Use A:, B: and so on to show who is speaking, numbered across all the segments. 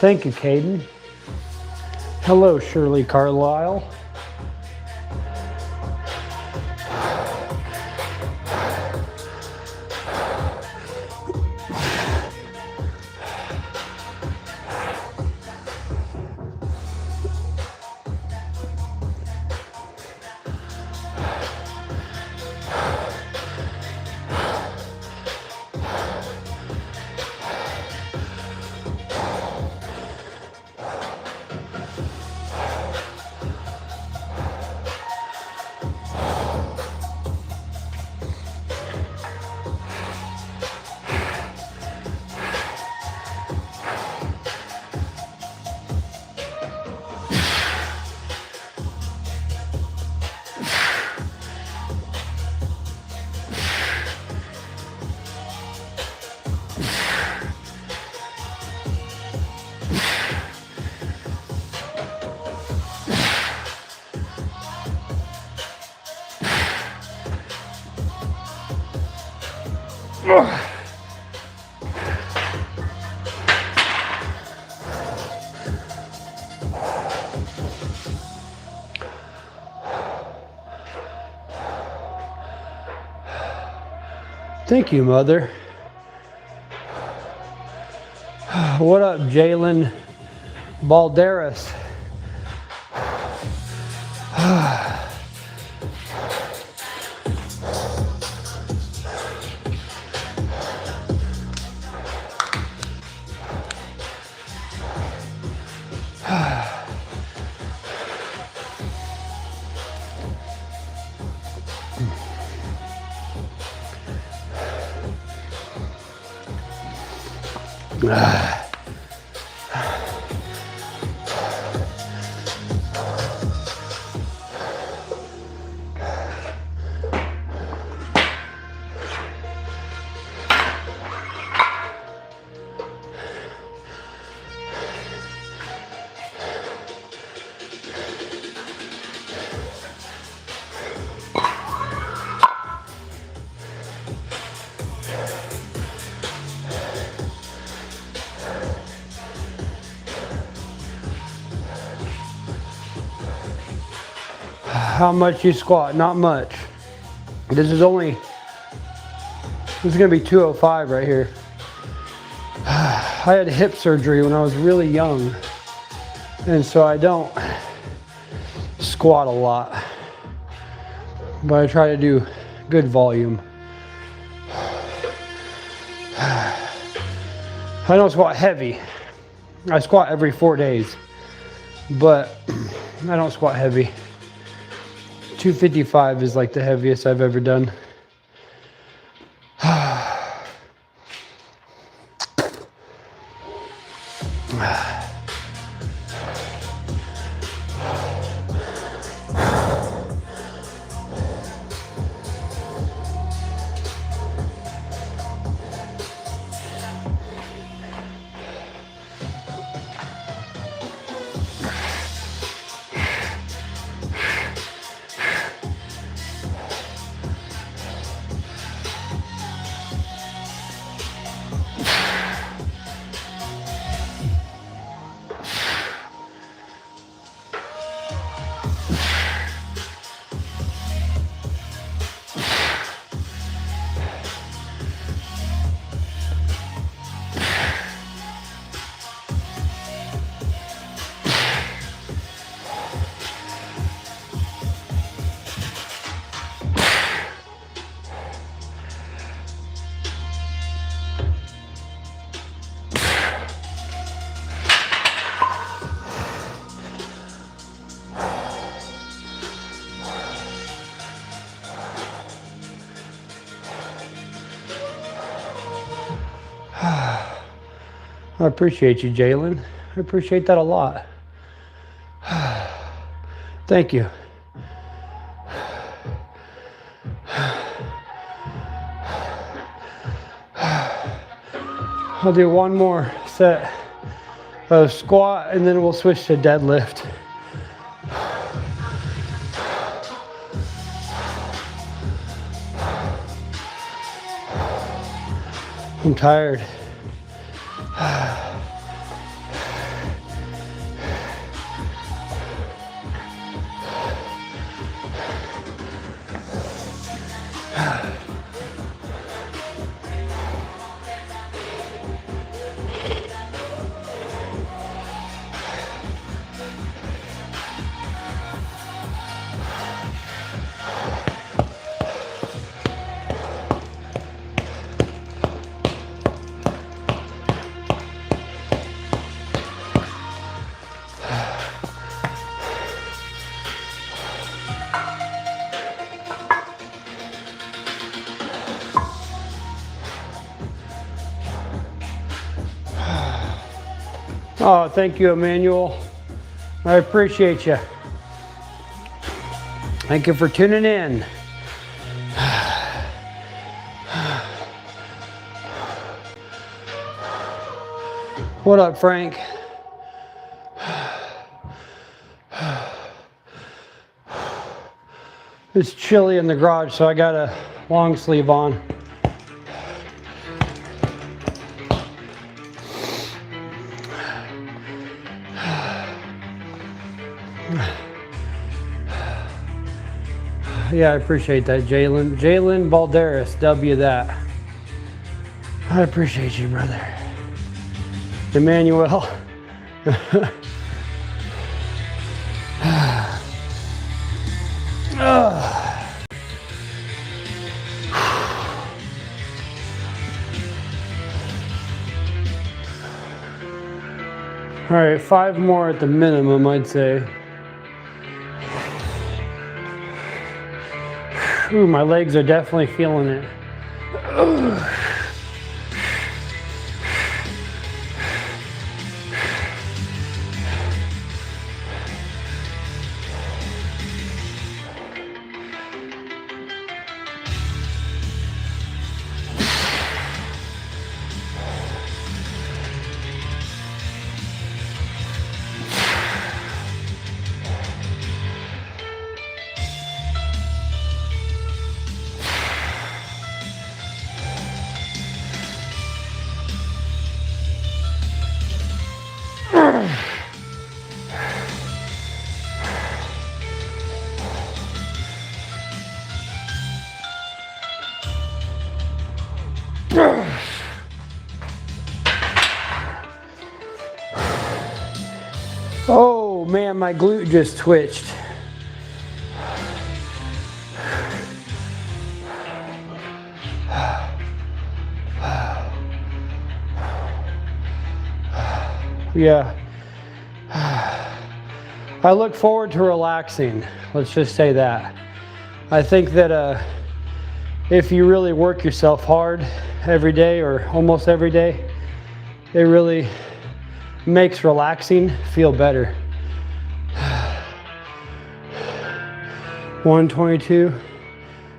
A: Thank you, Caden. Hello, Shirley Carlisle. Thank you, Mother. What up, Jalen Balderas? How much you squat? Not much. This is gonna be 205 right here. I had hip surgery when I was really young, and so I don't squat a lot, but I try to do good volume. I don't squat heavy. I squat every 4 days, but I don't squat heavy. 255 is like the heaviest I've ever done. I appreciate you, Jalen. I appreciate that a lot. Thank you. I'll do one more set of squat and then we'll switch to deadlift. I'm tired. Oh, thank you, Emmanuel. I appreciate you. Thank you for tuning in. What up, Frank? It's chilly in the garage, so I got a long sleeve on. Yeah, I appreciate that, Jalen. Jalen Balderas, W that. I appreciate you, brother. Emmanuel. All right, 5 more at the minimum, I'd say. Ooh, my legs are definitely feeling it. my glute just twitched. Yeah. I look forward to relaxing. Let's just say that. I think that if you really work yourself hard every day or almost every day, it really makes relaxing feel better. 122.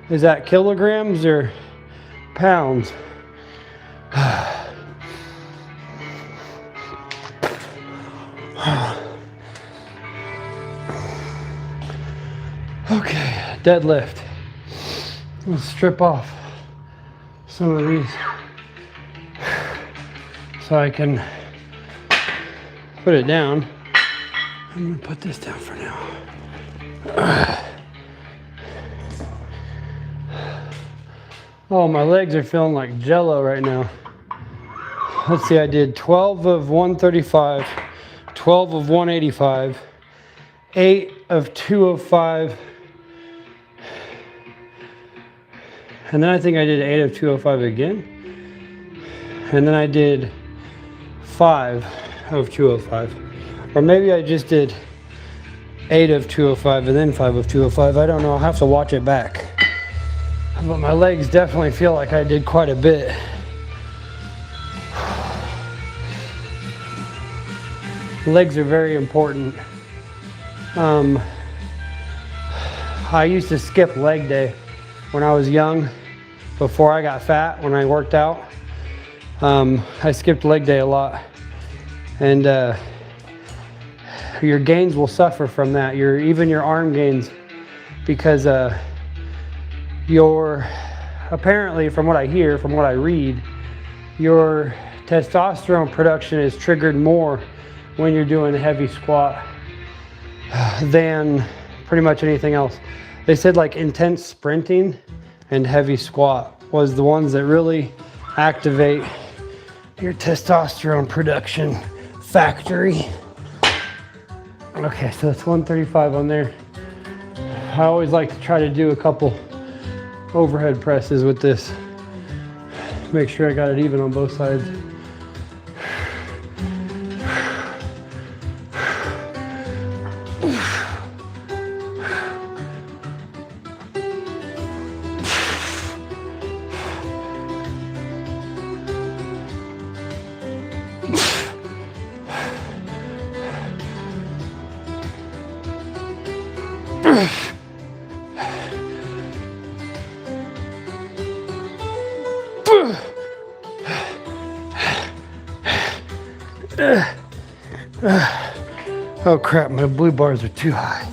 A: Is that kilograms or pounds? Okay, deadlift. Let's strip off some of these so I can put it down. I'm gonna put this down for now. Oh, my legs are feeling like jello right now. Let's see, I did 12 of 135, 12 of 185, 8 of 205, and then I think I did 8 of 205 again, and then I did 5 of 205, or maybe I just did 8 of 205 and then 5 of 205. I don't know, I'll have to watch it back. But my legs definitely feel like I did quite a bit. Legs are very important. I used to skip leg day when I was young, before I got fat, when I worked out. I skipped leg day a lot. And your gains will suffer from that. Even your arm gains, because apparently, from what I hear, from what I read, your testosterone production is triggered more when you're doing a heavy squat than pretty much anything else. They said like intense sprinting and heavy squat was the ones that really activate your testosterone production factory. Okay, so that's 135 on there. I always like to try to do a couple overhead presses with this. Make sure I got it even on both sides. Oh crap, my blue bars are too high.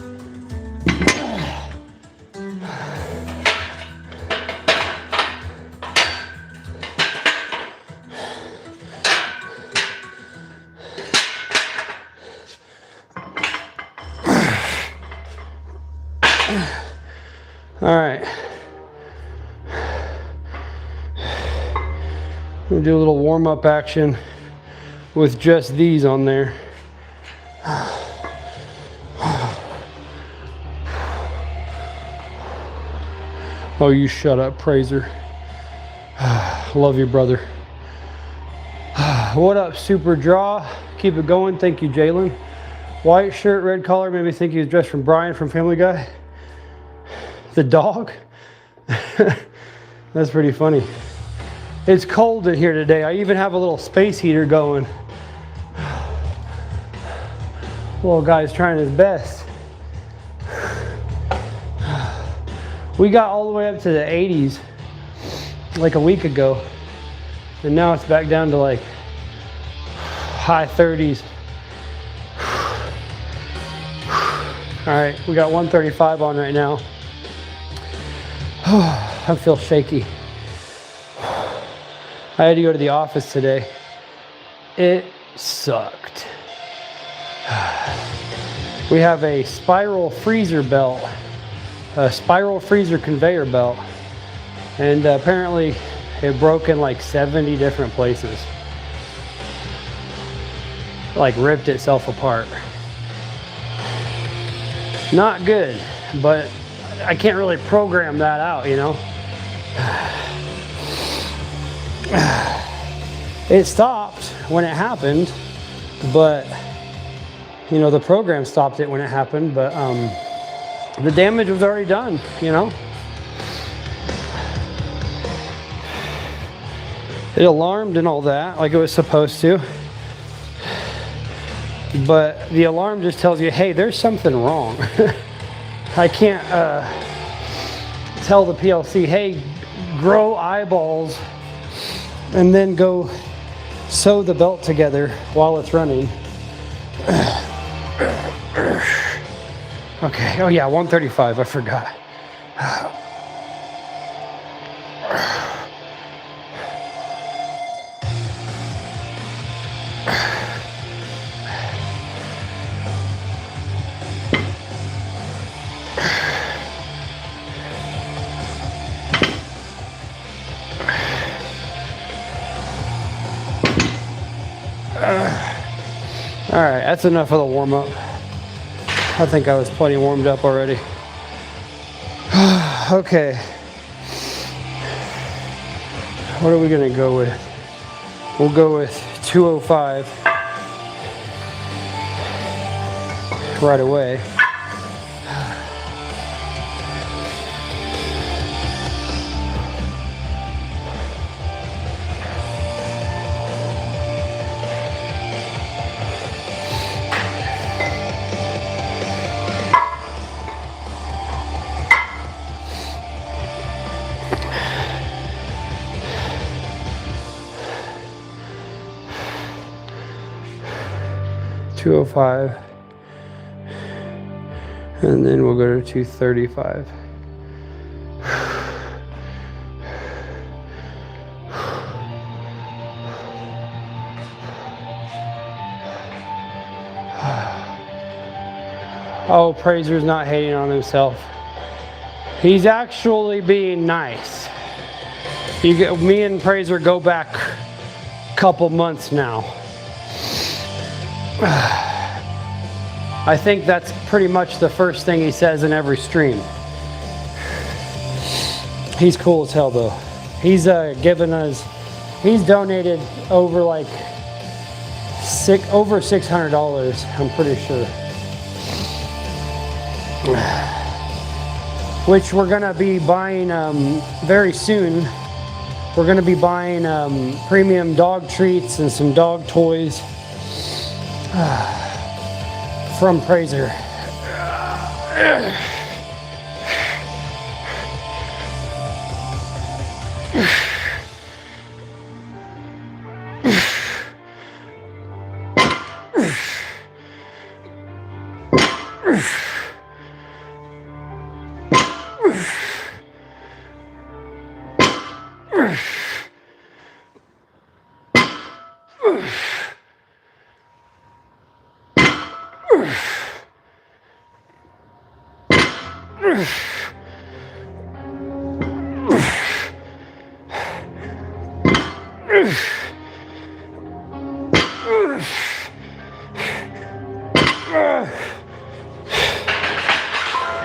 A: All right. We'll do a little warm-up action with just these on there. Oh, you shut up, Praiser. Love you, brother. What up, Super Draw? Keep it going. Thank you, Jalen. White shirt, red collar. Made me think he was dressed from Brian from Family Guy. The dog? That's pretty funny. It's cold in here today. I even have a little space heater going. Little guy's trying his best. We got all the way up to the 80s like a week ago, and now it's back down to like high 30s. All right, we got 135 on right now. I feel shaky. I had to go to the office today. It sucked. We have a spiral freezer belt, a spiral freezer conveyor belt, and apparently it broke in like 70 different places. Like ripped itself apart. not good, but I can't really program that out, you know. It stopped when it happened, but you know, the program stopped it when it happened, but the damage was already done, you know. It alarmed and all that like it was supposed to, but the alarm just tells you, hey, there's something wrong. I can't tell the PLC, hey, grow eyeballs and then go sew the belt together while it's running. Okay, oh yeah, 135, I forgot. All right, that's enough of the warm-up. I think I was plenty warmed up already. Okay. What are we gonna go with? We'll go with 205 right away. .205, and then we'll go to 235. Oh, Prazer's not hating on himself. He's actually being nice. Me and Prazer go back a couple months now. I think that's pretty much the first thing he says in every stream. He's cool as hell though. He's given us, he's donated over like over $600, I'm pretty sure. Which we're gonna be buying very soon. We're gonna be buying premium dog treats and some dog toys from Prazer.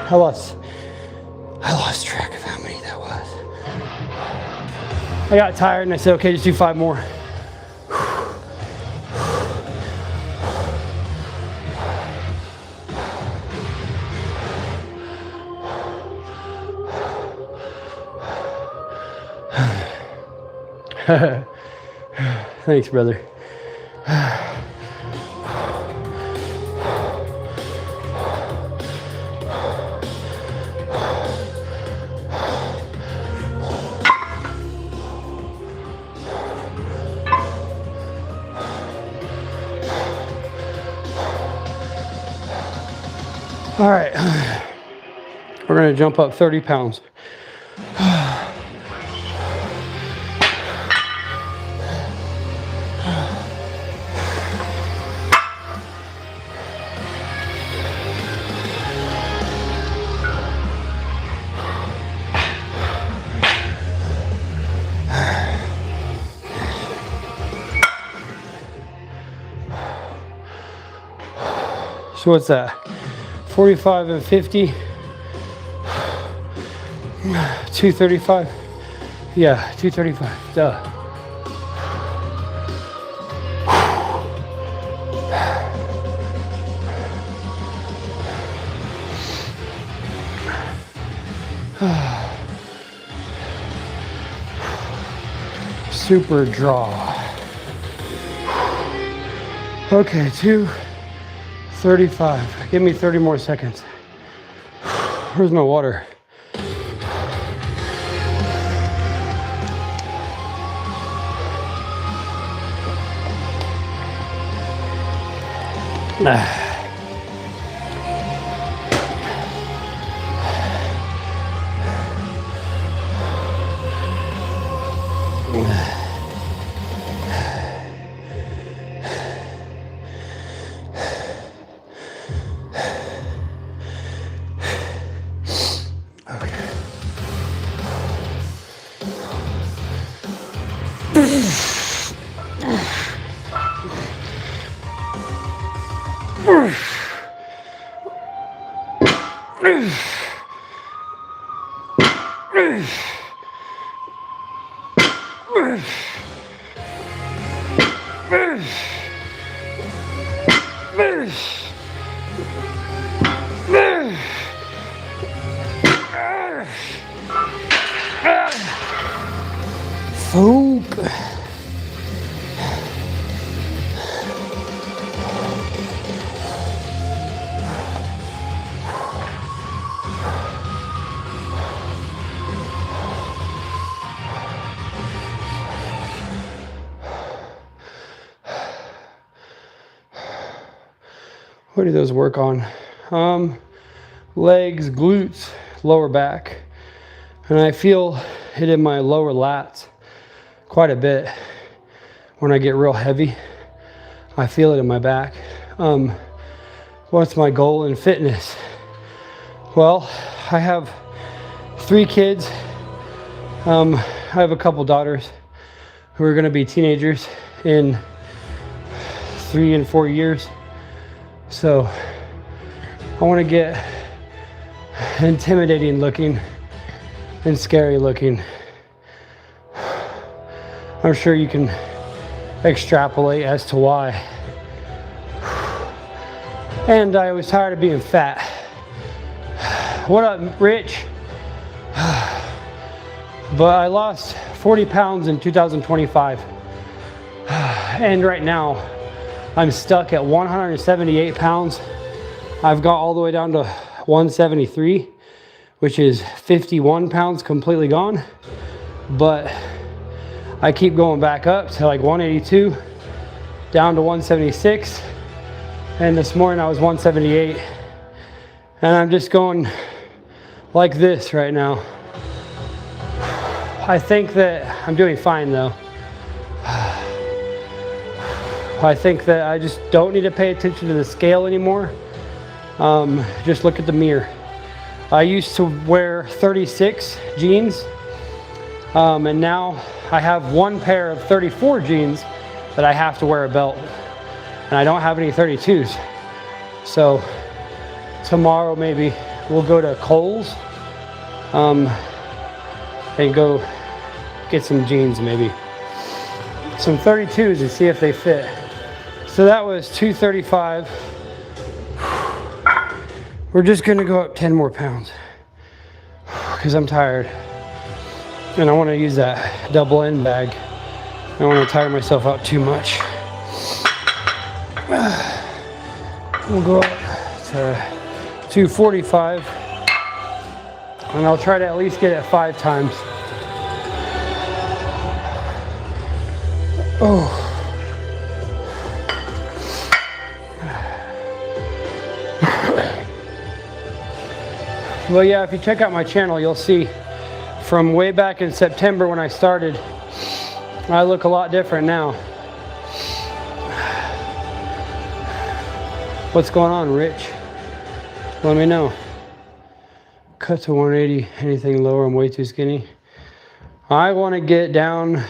A: I lost track of how many that was. I got tired and I said, okay, just do 5 more. Thanks, brother. All right, we're gonna jump up 30 pounds. So what's that? 45 and 50. 235. Yeah, 235. Duh. Super draw. Okay, 235. Give me 30 more seconds. Where's my water? Fuck. What do those work on? Legs, glutes, lower back. And I feel it in my lower lats quite a bit. When I get real heavy, I feel it in my back. What's my goal in fitness? Well, I have 3 kids. I have a couple daughters who are gonna be teenagers in 3 and 4 years. So I want to get intimidating looking and scary looking. I'm sure you can extrapolate as to why. And I was tired of being fat. What up, Rich? But I lost 40 pounds in 2025. And right now, I'm stuck at 178 pounds. I've got all the way down to 173, which is 51 pounds completely gone. But I keep going back up to like 182, down to 176. And this morning I was 178. And I'm just going like this right now. I think that I'm doing fine though. I think that I just don't need to pay attention to the scale anymore. Just look at the mirror. I used to wear 36 jeans, and now I have 1 pair of 34 jeans that I have to wear a belt, and I don't have any 32s. So tomorrow maybe we'll go to Kohl's and go get some jeans, maybe some 32s, and see if they fit. So that was 235. We're just gonna go up 10 more pounds because I'm tired. And I wanna use that double end bag. I don't wanna tire myself out too much. We'll go up to 245. And I'll try to at least get it 5 times. Oh. Well, yeah, if you check out my channel, you'll see from way back in September when I started, I look a lot different now. What's going on, Rich? Let me know. Cut to 180, anything lower, I'm way too skinny. I want to get down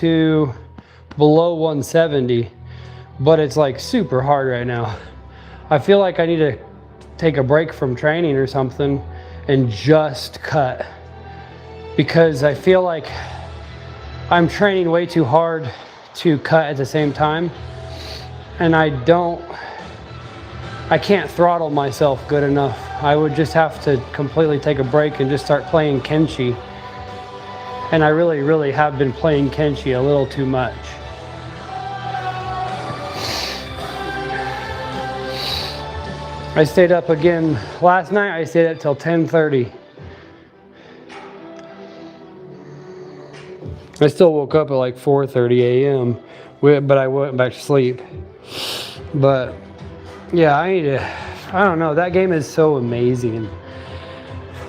A: to below 170, but it's like super hard right now. I feel like I need to take a break from training or something and just cut, because I feel like I'm training way too hard to cut at the same time, and I can't throttle myself good enough. I would just have to completely take a break and just start playing Kenshi. And I really have been playing Kenshi a little too much. I stayed up again last night. I stayed up till 10:30. I still woke up at like 4:30 a.m. but I went back to sleep. But yeah, I don't know, that game is so amazing.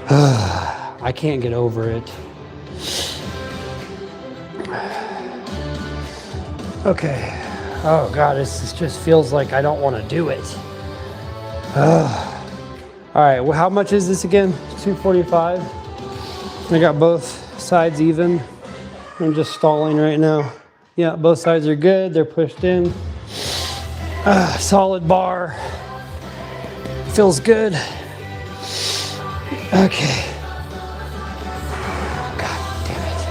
A: I can't get over it. Okay. Oh God, this just feels like I don't want to do it. All right, well, how much is this again? 245. I got both sides even. I'm just stalling right now. Yeah, both sides are good. They're pushed in. Solid bar. Feels good. Okay. God damn it.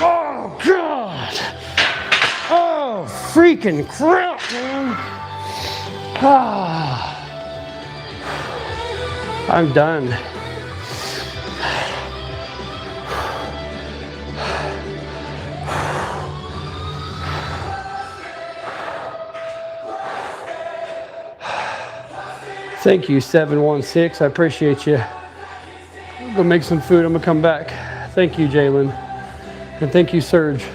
A: Oh God! Oh freaking crap, man! Ah, I'm done. Thank you, 716. I appreciate you. I'm gonna make some food. I'm gonna come back. Thank you, Jalen. And thank you, Serge.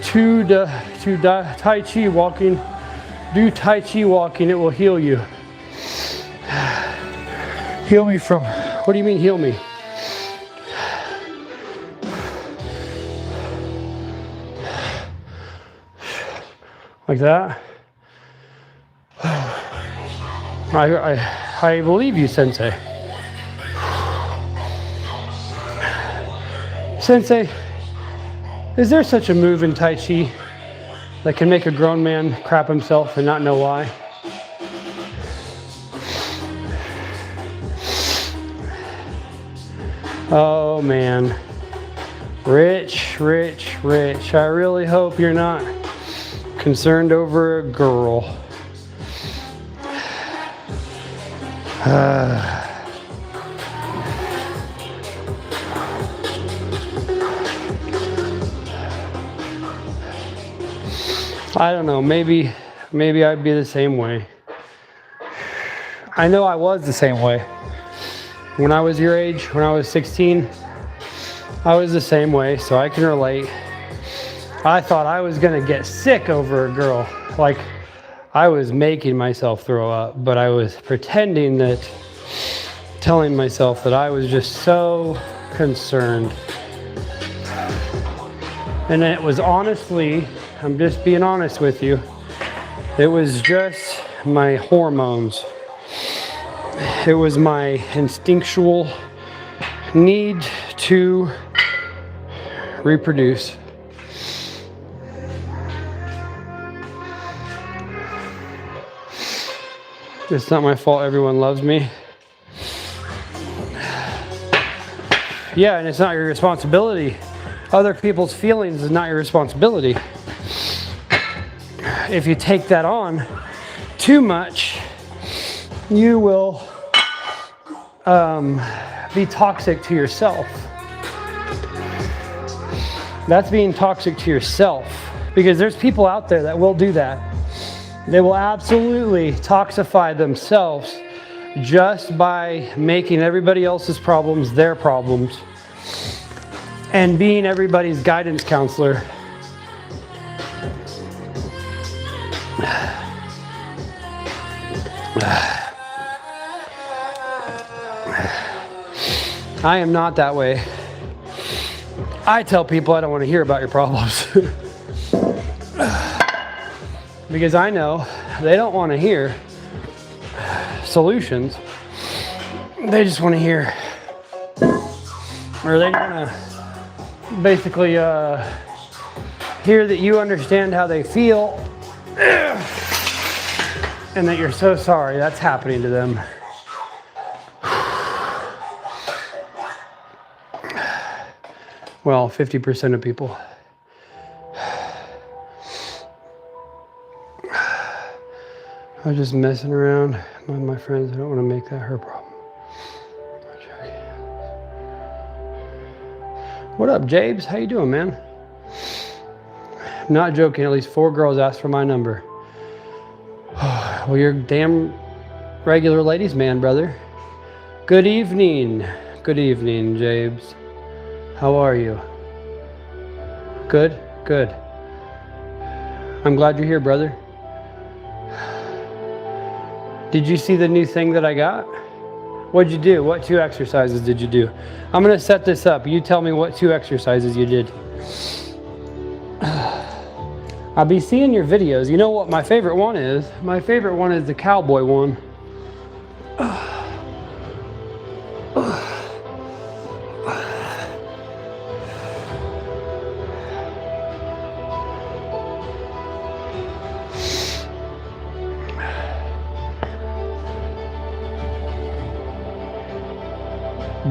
A: Tai Chi walking. Do Tai Chi walking. It will heal you. Heal me from, what do you mean heal me? Like that? I believe you, Sensei. Sensei, is there such a move in Tai Chi that can make a grown man crap himself and not know why? Oh man. Rich. I really hope you're not concerned over a girl. I don't know, maybe I'd be the same way. I know I was the same way. When I was your age, when I was 16, I was the same way, so I can relate. I thought I was gonna get sick over a girl. Like, I was making myself throw up, but I was pretending that, telling myself that I was just so concerned. And it was honestly, I'm just being honest with you, it was just my hormones. It was my instinctual need to reproduce. It's not my fault everyone loves me. Yeah, and it's not your responsibility. Other people's feelings is not your responsibility. If you take that on too much, you will be toxic to yourself. That's being toxic to yourself, because there's people out there that will do that. They will absolutely toxify themselves just by making everybody else's problems their problems and being everybody's guidance counselor. I am not that way. I tell people I don't want to hear about your problems. Because I know they don't want to hear solutions. They just want to hear, or they want to basically hear that you understand how they feel and that you're so sorry that's happening to them. Well, 50% of people. I was just messing around with my friends. I don't want to make that her problem. What up, Jabes? How you doing, man? I'm not joking. At least 4 girls asked for my number. Well, you're a damn regular ladies' man, brother. Good evening. Good evening, Jabes. How are you? Good? Good. I'm glad you're here, brother. Did you see the new thing that I got? What'd you do? What 2 exercises did you do? I'm gonna set this up. You tell me what 2 exercises you did. I'll be seeing your videos. You know what my favorite one is? My favorite one is the cowboy one.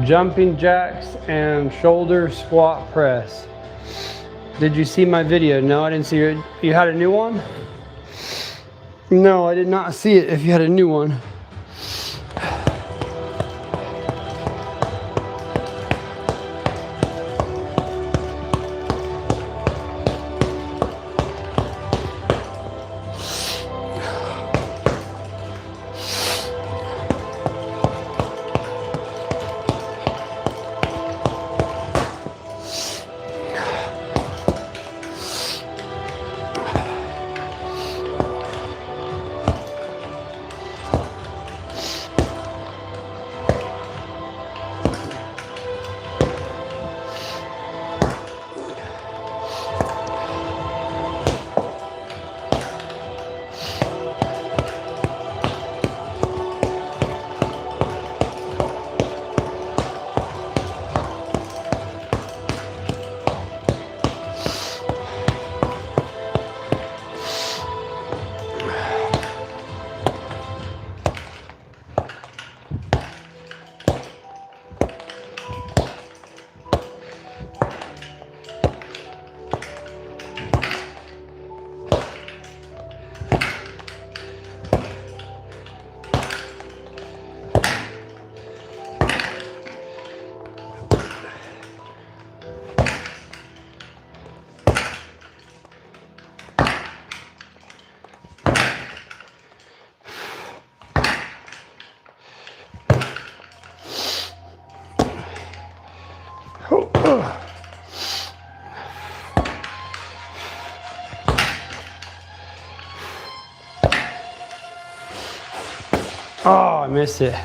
A: Jumping jacks and shoulder squat press. Did you see my video? No, I didn't see it. You had a new one? No, I did not see it if you had a new one. Oh, I missed it.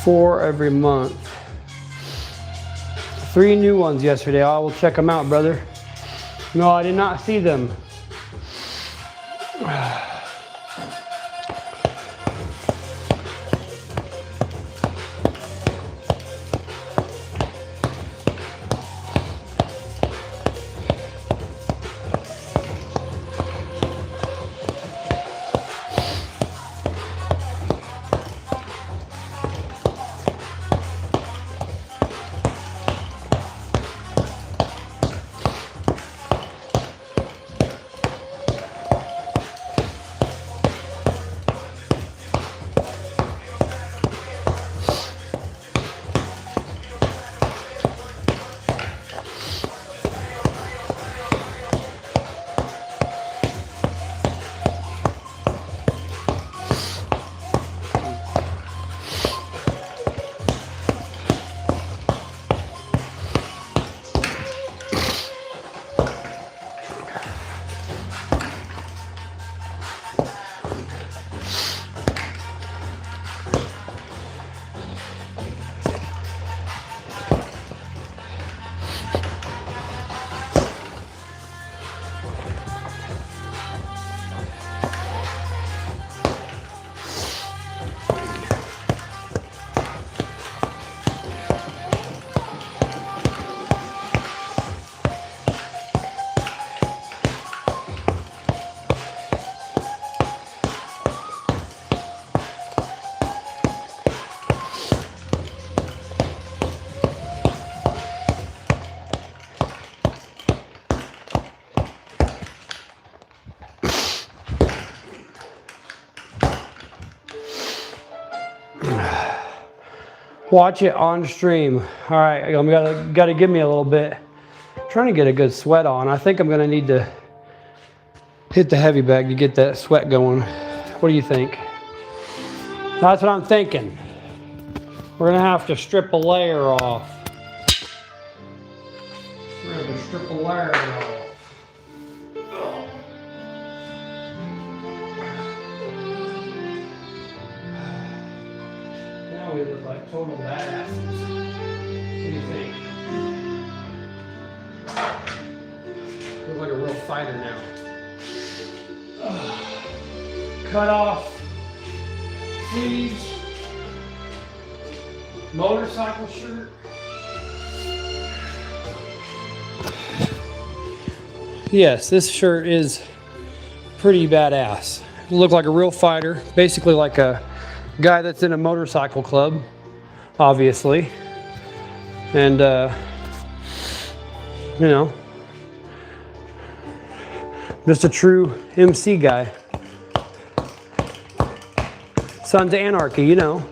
A: Four every month. 3 new ones yesterday. I will check them out, brother. No, I did not see them. Watch it on stream. All right, I'm gotta give me a little bit. I'm trying to get a good sweat on. I think I'm gonna need to hit the heavy bag to get that sweat going. What do you think? That's what I'm thinking. We're gonna have to strip a layer off. We're gonna have to strip a layer off. Now we look like total badasses. What do you think? Look like a real fighter now. Cut off sleeves, motorcycle shirt. Yes, this shirt is pretty badass. Look like a real fighter, basically like a guy that's in a motorcycle club, obviously. And you know, just a true MC guy. Sons of Anarchy, you know.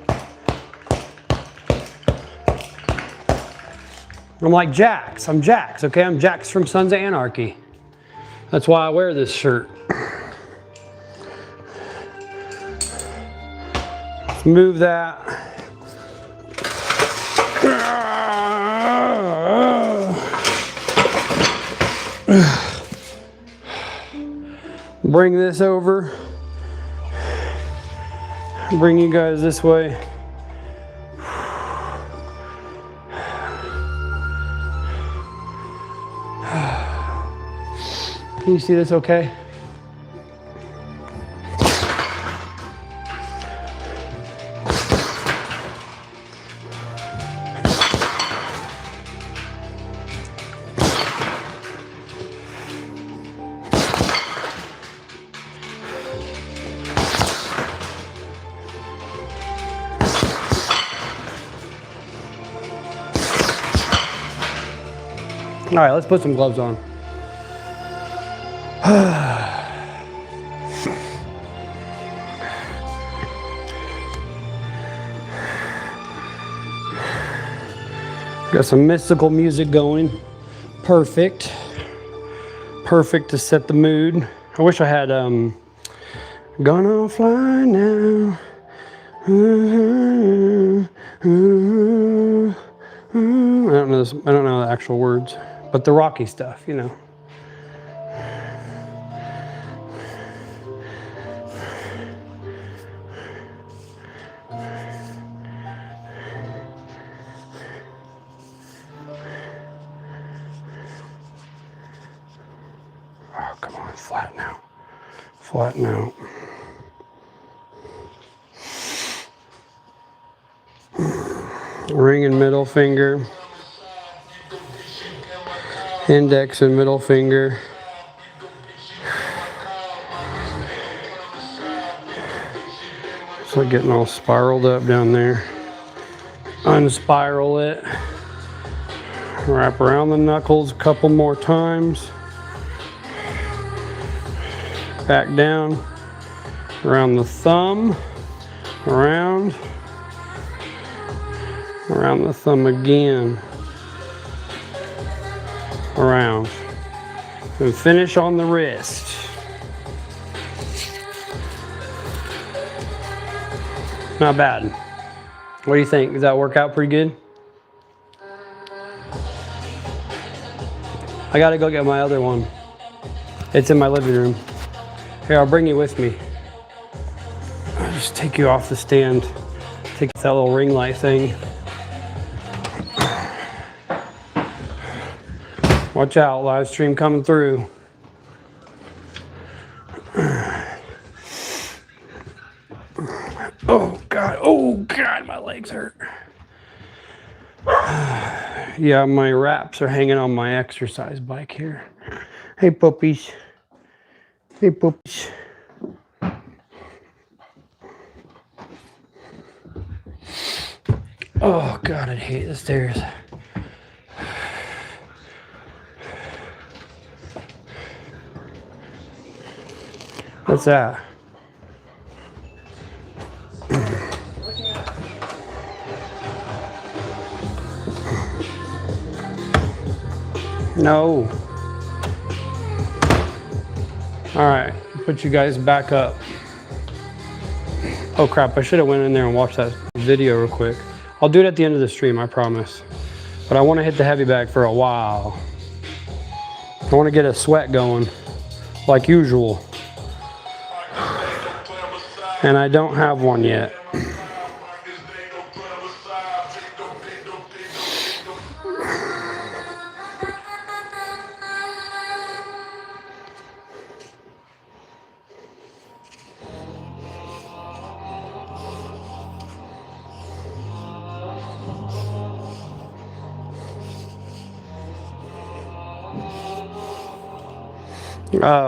A: I'm like Jax. I'm Jax, okay? I'm Jax from Sons of Anarchy. That's why I wear this shirt. Let's move that. Bring this over. Bring you guys this way. Can you see this okay? All right, let's put some gloves on. Got some mystical music going. Perfect. Perfect to set the mood. I wish I had Gonna Fly Now. I don't know the actual words, but the Rocky stuff, you know. Oh, come on, flatten out. Flatten out. Ring and middle finger. Index and middle finger. It's like getting all spiraled up down there. Unspiral it. Wrap around the knuckles a couple more times. Back down. Around the thumb. Around. Around the thumb again. Around. And finish on the wrist. Not bad. What do you think? Does that work out pretty good? I gotta go get my other one. It's in my living room. Here, I'll bring you with me. I'll just take you off the stand. Take that little ring light thing. Watch out, live stream coming through. Oh God, my legs hurt. Yeah, my wraps are hanging on my exercise bike here. Hey, puppies. Hey, puppies. Oh God, I hate the stairs. What's that? No. All right, put you guys back up. Oh crap, I should have went in there and watched that video real quick. I'll do it at the end of the stream, I promise. But I want to hit the heavy bag for a while. I want to get a sweat going, like usual. And I don't have one yet.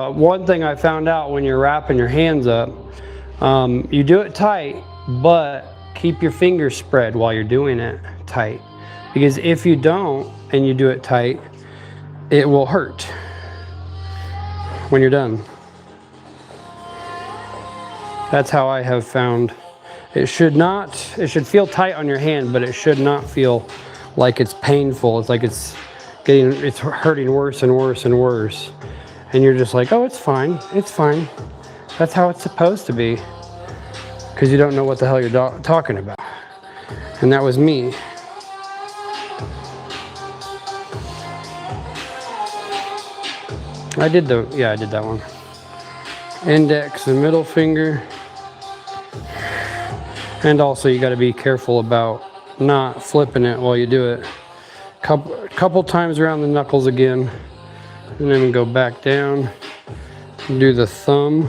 A: One thing I found out when you're wrapping your hands up, you do it tight, but keep your fingers spread while you're doing it tight. Because if you don't and you do it tight, it will hurt when you're done. That's how I have found. It should feel tight on your hand, but it should not feel like it's painful. It's like it's hurting worse and worse and worse. And you're just like, oh, it's fine, it's fine. That's how it's supposed to be. Because you don't know what the hell you're talking about. And that was me. I did that one. Index and middle finger. And also you got to be careful about not flipping it while you do it. Couple times around the knuckles again. And then go back down, do the thumb,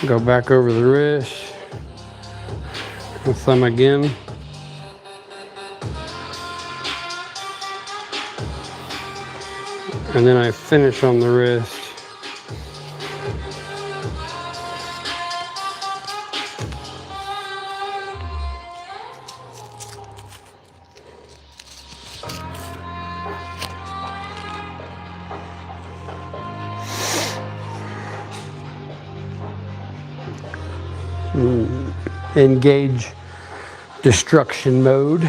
A: go back over the wrist, the thumb again. And then I finish on the wrist. Engage destruction mode.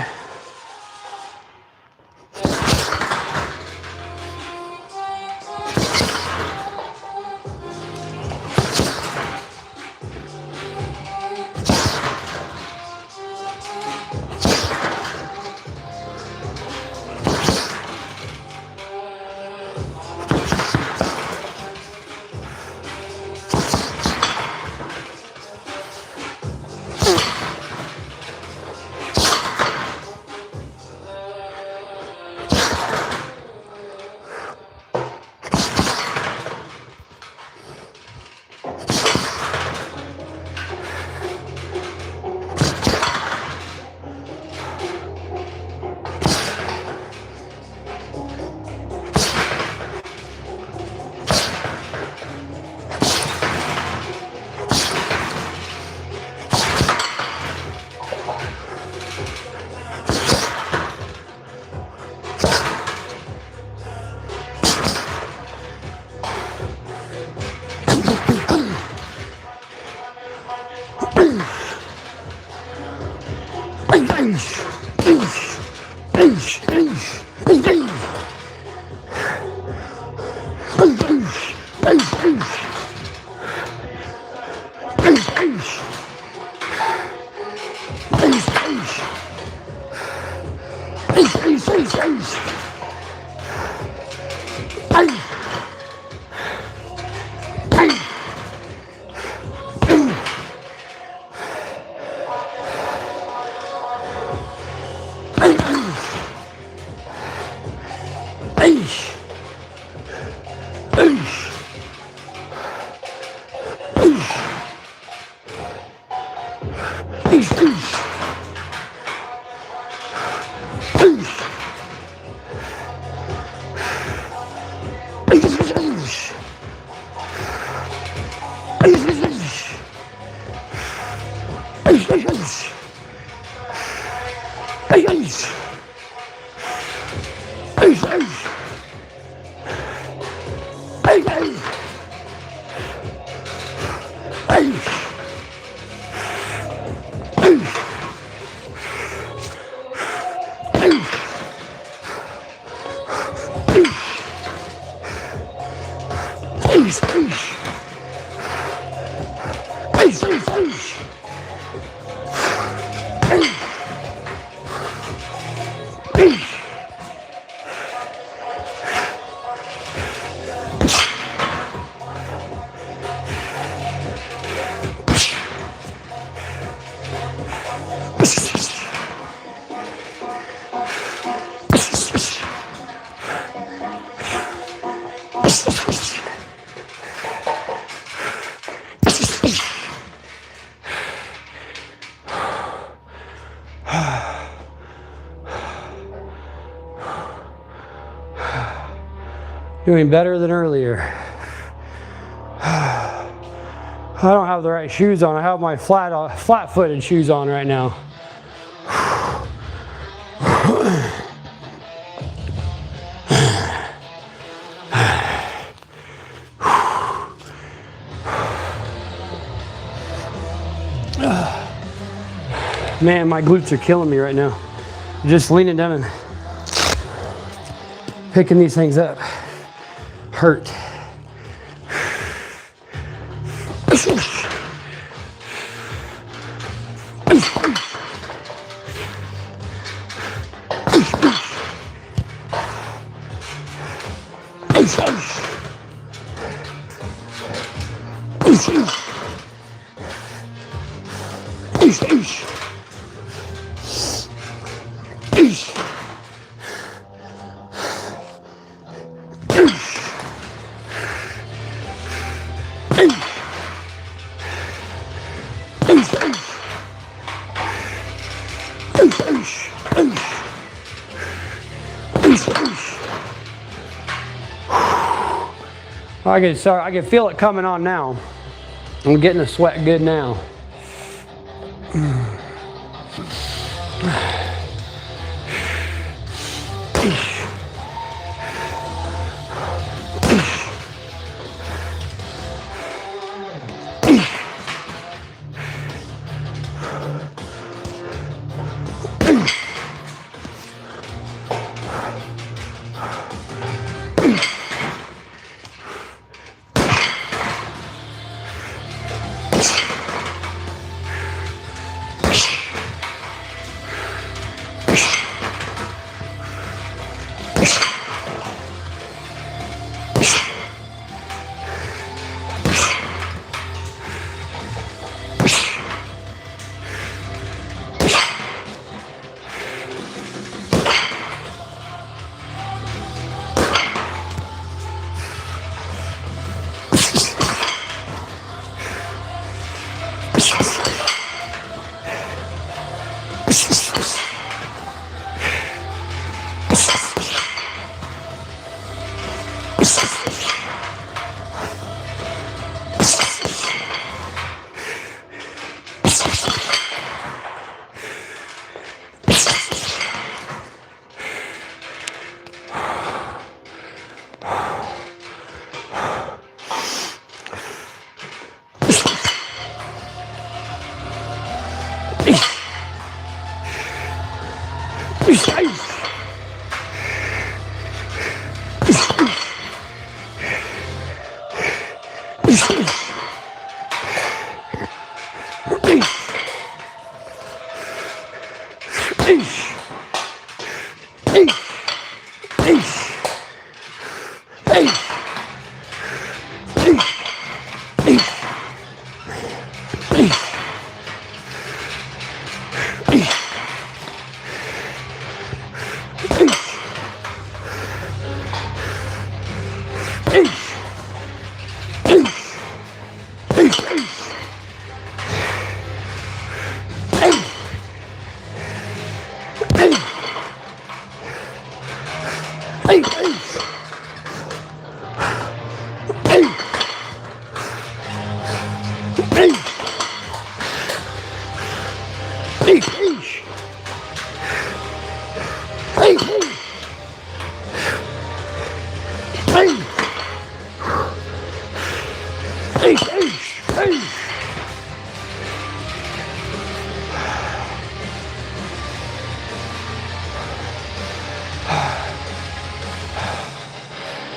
A: Doing better than earlier. I don't have the right shoes on. I have my flat-footed shoes on right now. Man, my glutes are killing me right now. Just leaning down and picking these things up. Hurt. I can feel it coming on now. I'm getting the sweat good now.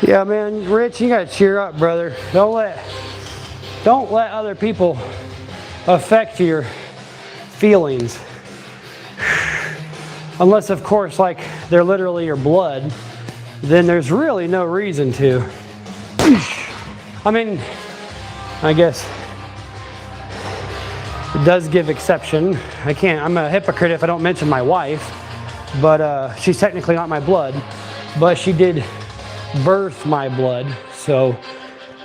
A: Yeah, man, Rich, you gotta cheer up, brother. Don't let other people affect your feelings. Unless, of course, like they're literally your blood, then there's really no reason to. I mean, I guess it does give exception. I'm a hypocrite if I don't mention my wife, but she's technically not my blood, but she did birth my blood, so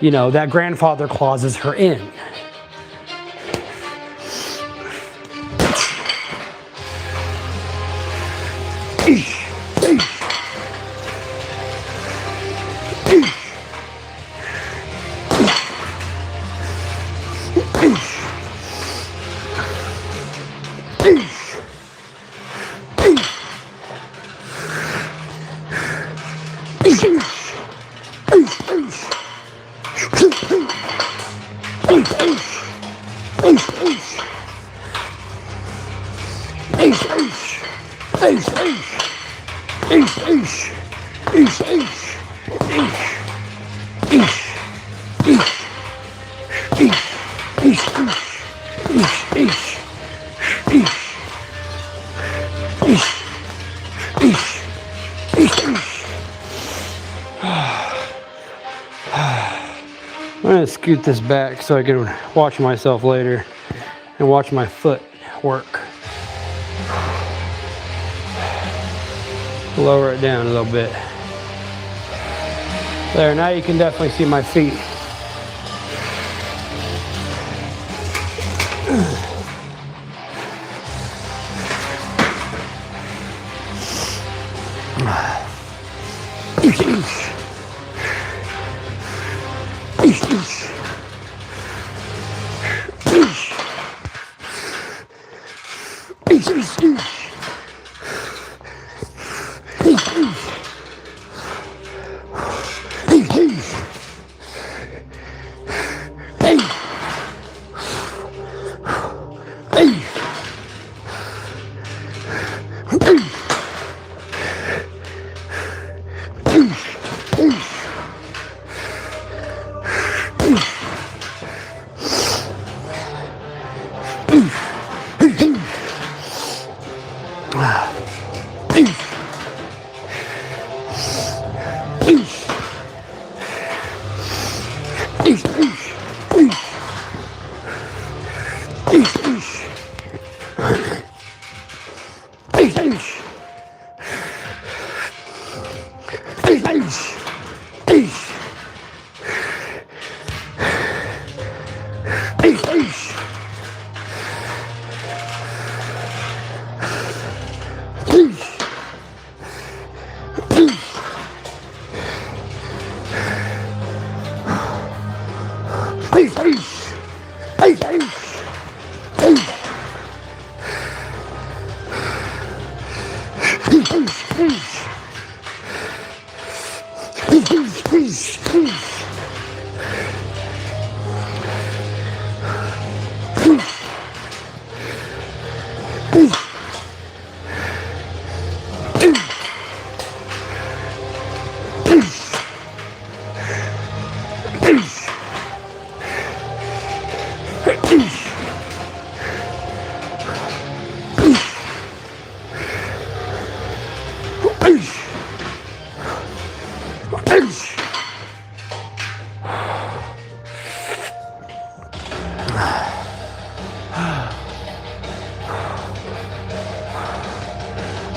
A: you know that grandfather clause is her in. Eesh. Eesh. Eesh. I'm gonna scoot this back so I can watch myself later and watch my foot work. Lower it down a little bit. There, now you can definitely see my feet.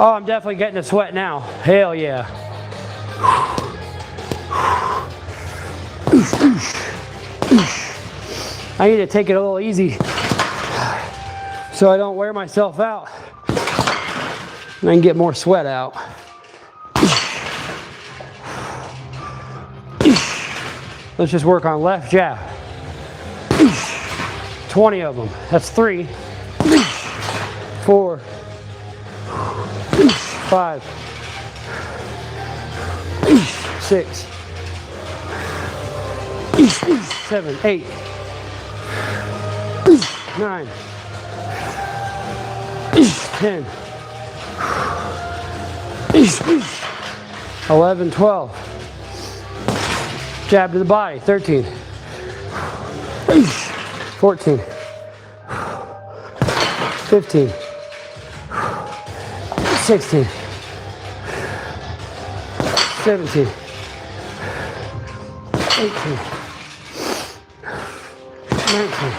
A: Oh, I'm definitely getting a sweat now. Hell yeah. I need to take it a little easy so I don't wear myself out and I can get more sweat out. Let's just work on left jab. 20 of them. That's 3, 4, 5, 6, 7, 8, 9, 10, 11, 12. Jab to the body. 13, 14, 15, 16, 17, 18, 19,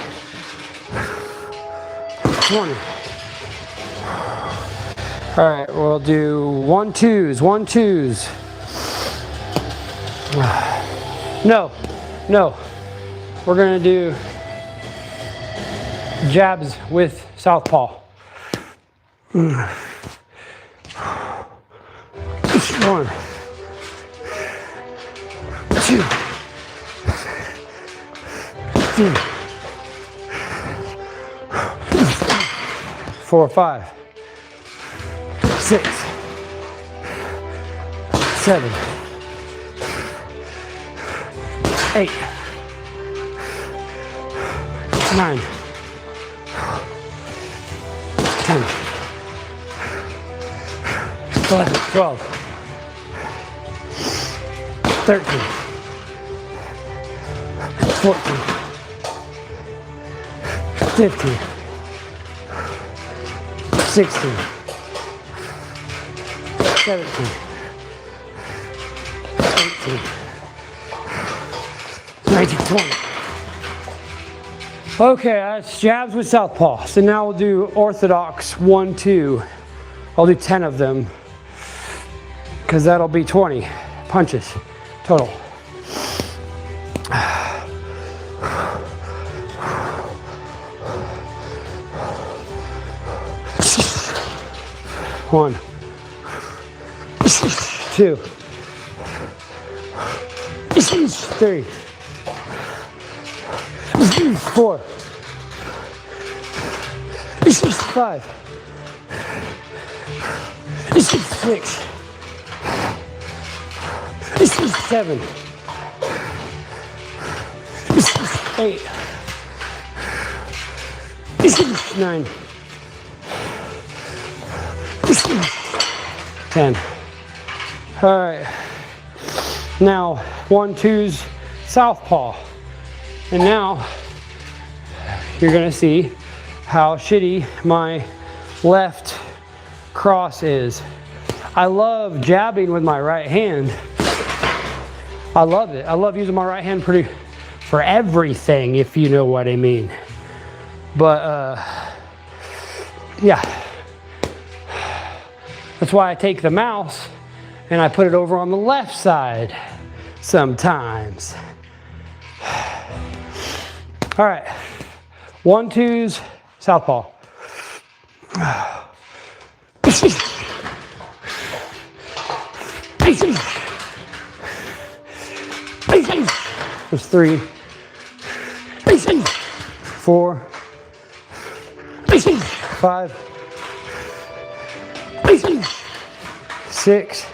A: 20. All right, we'll do 1-2s, 1-2s. No. We're gonna do jabs with southpaw. 1, 2, 3, 4, 5, 6, 7, 8, 9, 10, 11, 12, 13, 14, 15, 16, 17, 18, 19, 20. Okay, that's jabs with southpaw. So now we'll do orthodox 1, 2. I'll do 10 of them because that'll be 20 punches total. One, 2, 3, 4, 5, 6, 7, 8, 9, 10. All right. Now 1, 2's southpaw. And now you're gonna see how shitty my left cross is. I love jabbing with my right hand. I love it. I love using my right hand for everything, if you know what I mean. But yeah. That's why I take the mouse and I put it over on the left side sometimes. All right, 1, 2's southpaw. There's 3, 4, 5, 6,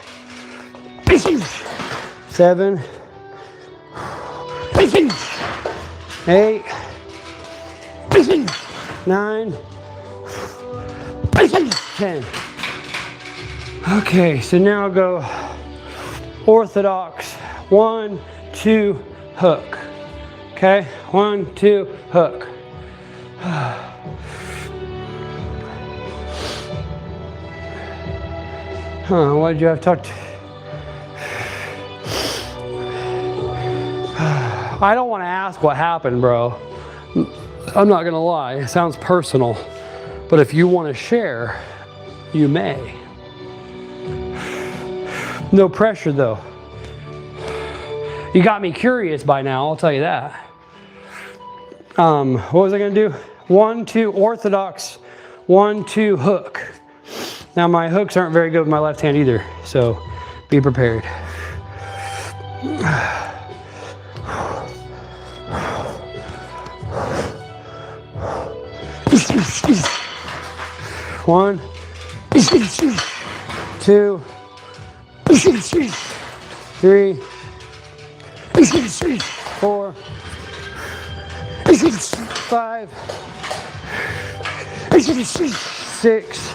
A: 7, 8, 9, 10. Okay, so now I'll go orthodox 1, 2, hook. Okay, 1, 2, hook. What did you have tucked? I don't want to ask what happened, bro. I'm not gonna lie, it sounds personal, but if you want to share, you may. No pressure though. You got me curious by now, I'll tell you that. What was I gonna do? 1, 2, orthodox, 1, 2, hook. Now my hooks aren't very good with my left hand either, so be prepared. 1, 2, 3, 4, 5, 6,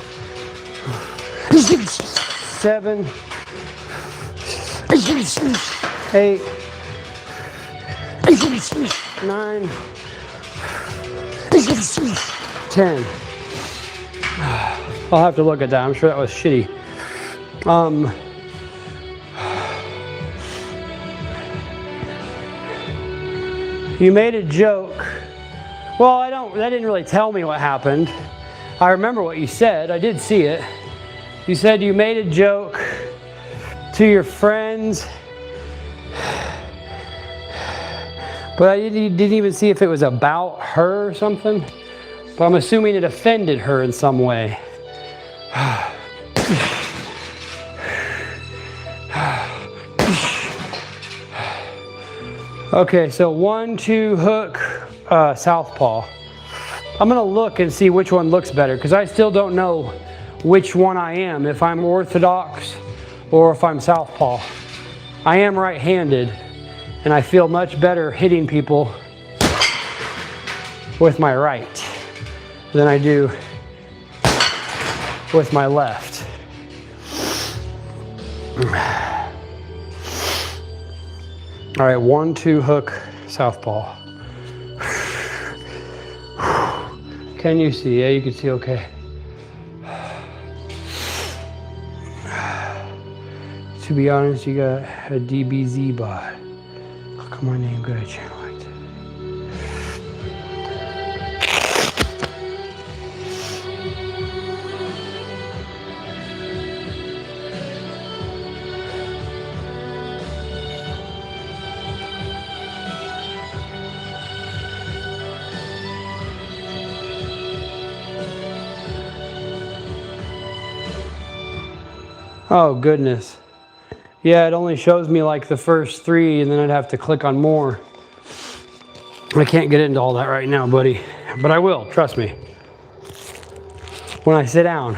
A: 7, 8, 9, 10. I'll have to look at that. I'm sure that was shitty. You made a joke. Well, that didn't really tell me what happened. I remember what you said. I did see it. You said you made a joke to your friends, but I didn't even see if it was about her or something. But I'm assuming it offended her in some way. Okay, so 1, 2, hook, southpaw. I'm gonna look and see which one looks better because I still don't know which one I am, if I'm orthodox or if I'm southpaw. I am right-handed, And I feel much better hitting people with my right than I do with my left. All right, 1-2 hook southpaw. Can you see? Yeah, you can see okay. To be honest, you got a DBZ bot. How come my name got a channel like that? Oh goodness. Yeah, it only shows me like the first 3 and then I'd have to click on more. I can't get into all that right now, buddy, but I will, trust me. When I sit down,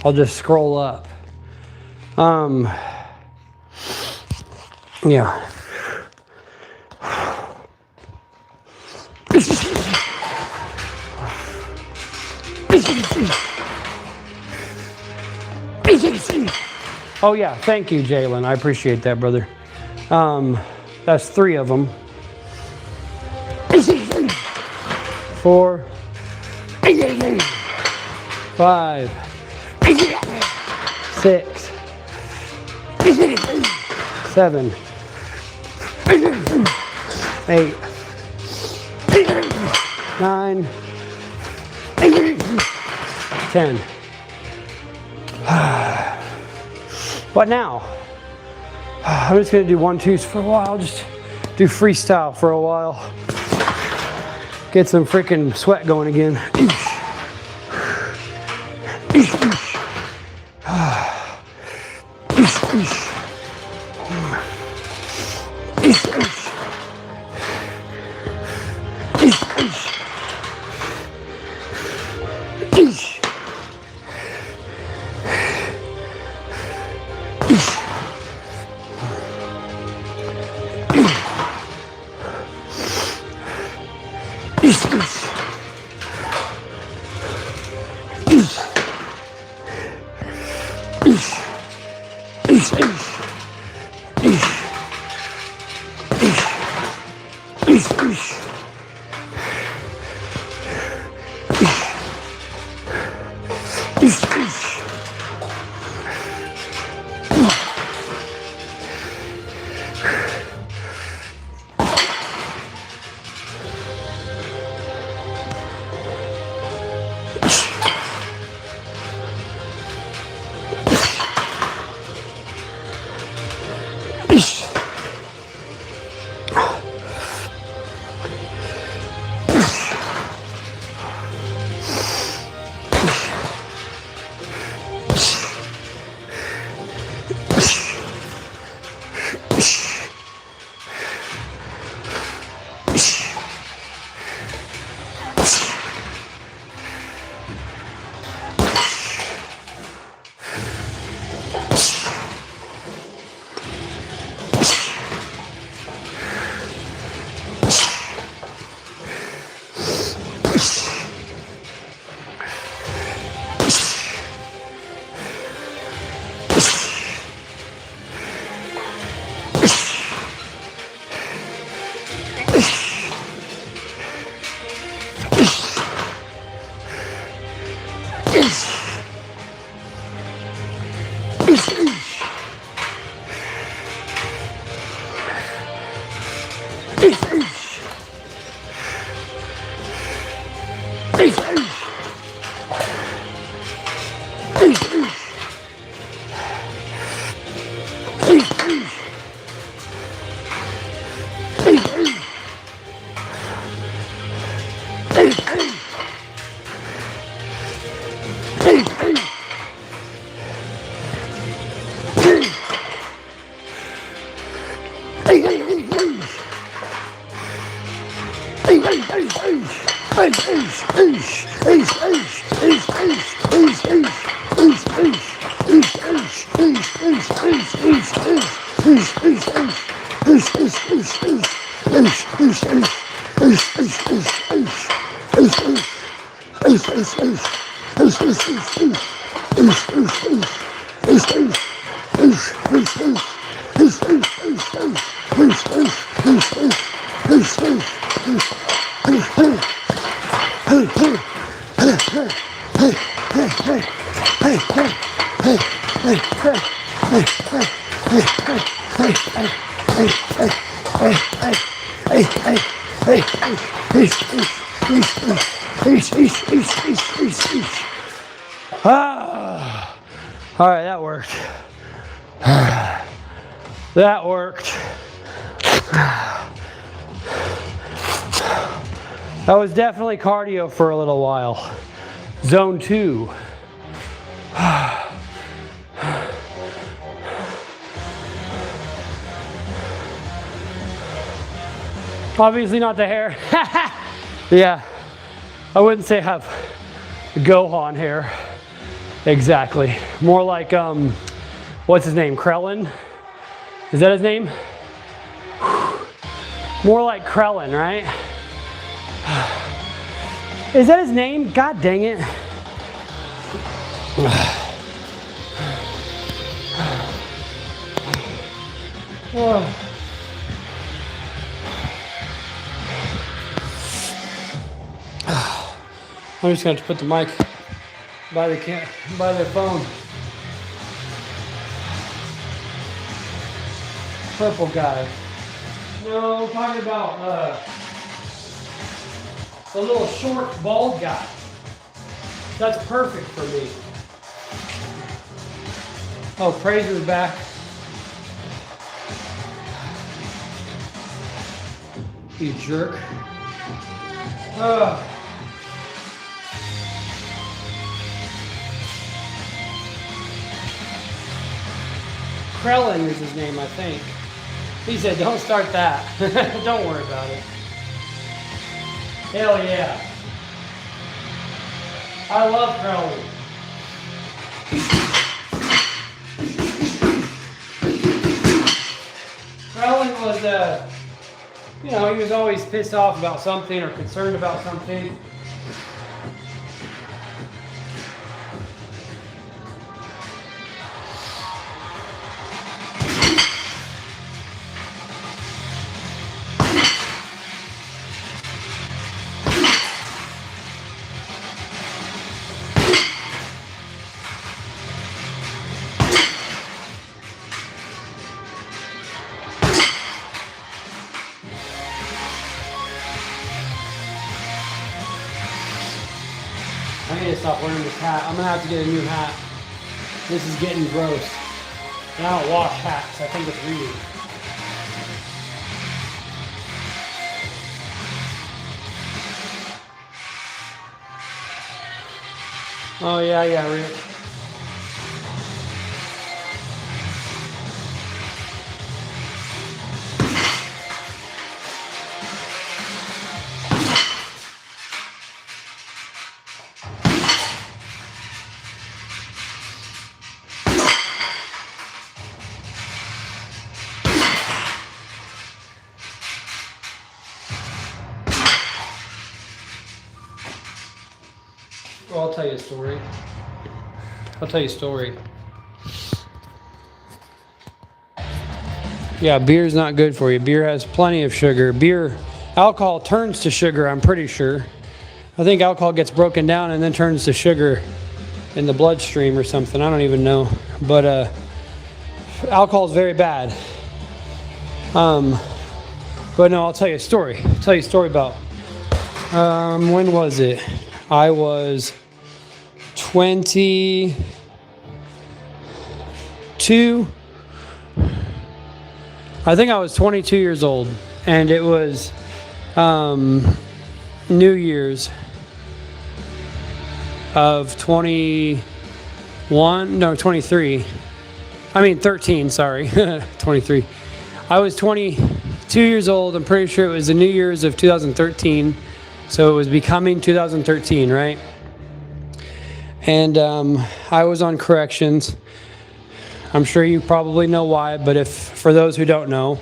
A: I'll just scroll up. Yeah. Oh yeah, thank you, Jalen. I appreciate that, brother. That's 3 of them. 4, 5, 6, 7, 8, 9, 10. What now? I'm just gonna do 1-2s for a while. Just do freestyle for a while. Get some freaking sweat going again. All right, that worked. That worked. That was definitely cardio for a little while. Zone 2. Obviously not the hair. Yeah, I wouldn't say I have Gohan hair. Exactly. More like, what's his name? Krellin? Is that his name? More like Krellin, right? Is that his name? God dang it. I'm just going to put the mic by the phone. Purple guy. No, I'm talking about the little short, bald guy. That's perfect for me. Oh, Prazer's back. You jerk. Krellin is his name, I think. He said, don't start that. Don't worry about it. Hell yeah. I love Krellin. Krellin was, you know, he was always pissed off about something or concerned about something. I need to stop wearing this hat. I'm gonna have to get a new hat. This is getting gross. And I don't wash hats. I think it's weird. Oh yeah, Rick. Well, I'll tell you a story. Yeah, beer's not good for you. Beer has plenty of sugar. Alcohol turns to sugar, I'm pretty sure. I think alcohol gets broken down and then turns to sugar in the bloodstream or something. I don't even know. But alcohol is very bad. But no, I'll tell you a story. About when was it? I was 22. I think I was 22 years old, and it was New Year's of 23. I mean 13, sorry. 23. I was 22 years old. I'm pretty sure it was the New Year's of 2013. So it was becoming 2013, right? And I was on corrections. I'm sure you probably know why, but for those who don't know,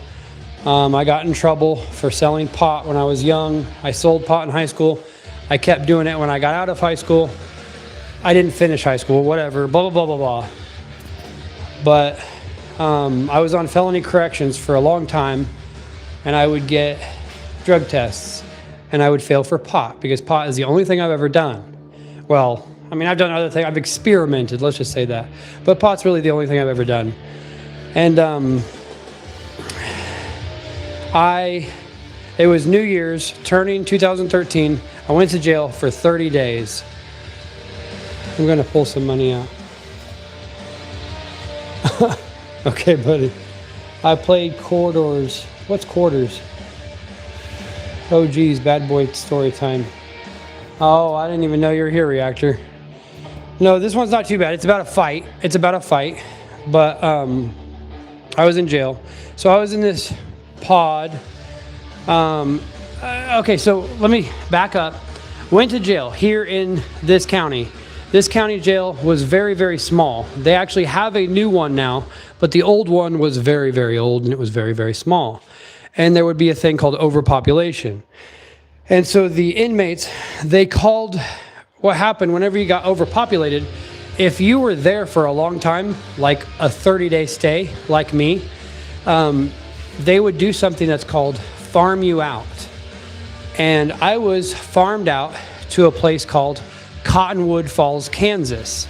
A: I got in trouble for selling pot when I was young. I sold pot in high school. I kept doing it when I got out of high school. I didn't finish high school, whatever, blah, blah, blah, blah, blah. But I was on felony corrections for a long time, and I would get drug tests, and I would fail for pot, because pot is the only thing I've ever done. Well, I mean, I've done other things. I've experimented, let's just say that. But pot's really the only thing I've ever done. And it was New Year's, turning 2013. I went to jail for 30 days. I'm gonna pull some money out. Okay, buddy. I played quarters. What's quarters? Oh geez, bad boy story time. Oh, I didn't even know you were here, Reactor. No, this one's not too bad. It's about a fight. But I was in jail. So I was in this pod. Okay, so let me back up. Went to jail here in this county. This county jail was very, very small. They actually have a new one now, but the old one was very, very old, and it was very, very small. And there would be a thing called overpopulation. And so the inmates, they called what happened whenever you got overpopulated. If you were there for a long time, like a 30-day stay, like me, they would do something that's called farm you out. And I was farmed out to a place called Cottonwood Falls, Kansas.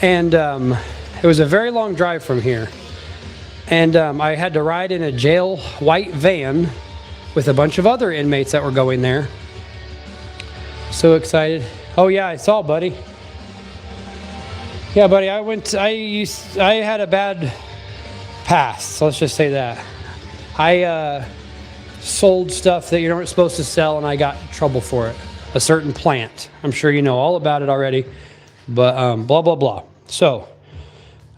A: And it was a very long drive from here. And I had to ride in a jail white van with a bunch of other inmates that were going there. So excited. Oh yeah, I saw, buddy. Yeah, buddy, I had a bad past, so let's just say that. I sold stuff that you weren't supposed to sell, and I got in trouble for it. A certain plant. I'm sure you know all about it already, but blah, blah, blah. So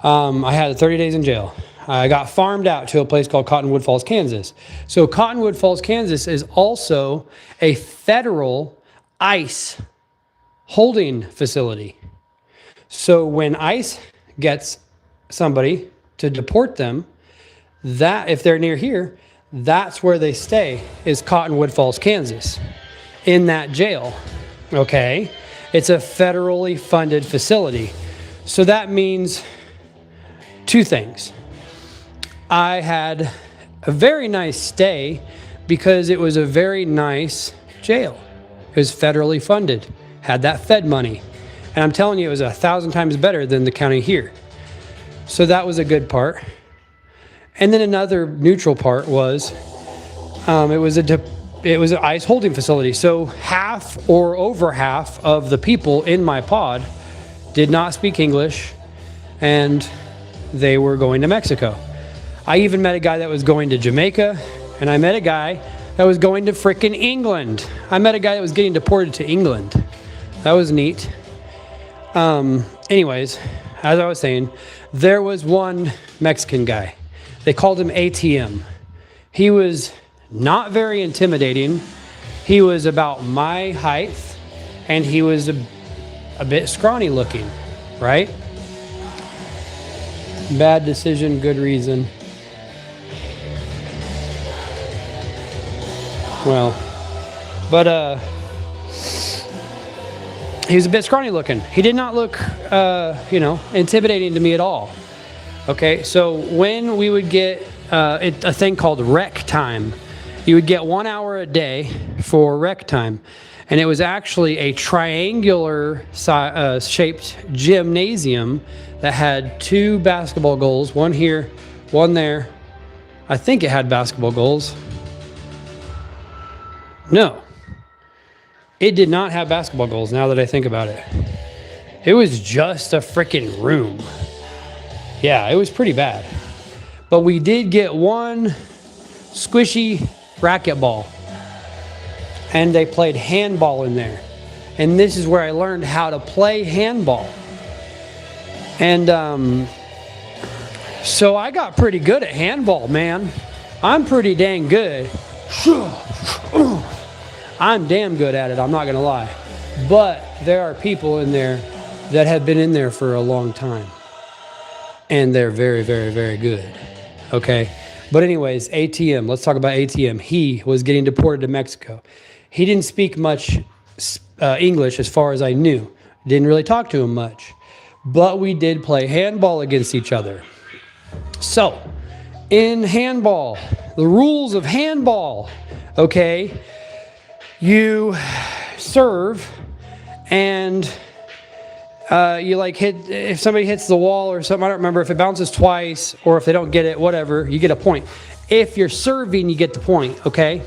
A: I had 30 days in jail. I got farmed out to a place called Cottonwood Falls, Kansas. So Cottonwood Falls, Kansas is also a federal ICE holding facility. So when ICE gets somebody to deport them, that if they're near here, that's where they stay, is Cottonwood Falls, Kansas, in that jail. Okay, it's a federally funded facility. So that means two things. I had a very nice stay because it was a very nice jail. It was federally funded, had that Fed money. And I'm telling you, it was 1,000 times better than the county here. So that was a good part. And then another neutral part was it was an ICE holding facility. So half or over half of the people in my pod did not speak English, and they were going to Mexico. I even met a guy that was going to Jamaica, and I met a guy that was going to frickin' England. I met a guy that was getting deported to England. That was neat. Anyways, as I was saying, there was one Mexican guy. They called him ATM. He was not very intimidating. He was about my height, and he was a bit scrawny looking, right? Bad decision, good reason. Well, but he was a bit scrawny looking. He did not look, intimidating to me at all. Okay, so when we would get a thing called rec time, you would get 1 hour a day for rec time. And it was actually a triangular shaped gymnasium that had 2 basketball goals, one here, one there. I think it had basketball goals. No, it did not have basketball goals now that I think about it. It was just a freaking room. Yeah, it was pretty bad. But we did get one squishy racquetball, and they played handball in there. And this is where I learned how to play handball. And so I got pretty good at handball, man. I'm pretty dang good. I'm damn good at it, I'm not gonna lie. But there are people in there that have been in there for a long time. And they're very, very, very good. Okay? But anyways, ATM, let's talk about ATM. He was getting deported to Mexico. He didn't speak much English as far as I knew. Didn't really talk to him much. But we did play handball against each other. So, in handball, the rules of handball, okay, you serve and you like hit, if somebody hits the wall or something, I don't remember if it bounces twice or if they don't get it, whatever, you get a point. If you're serving, you get the point, okay?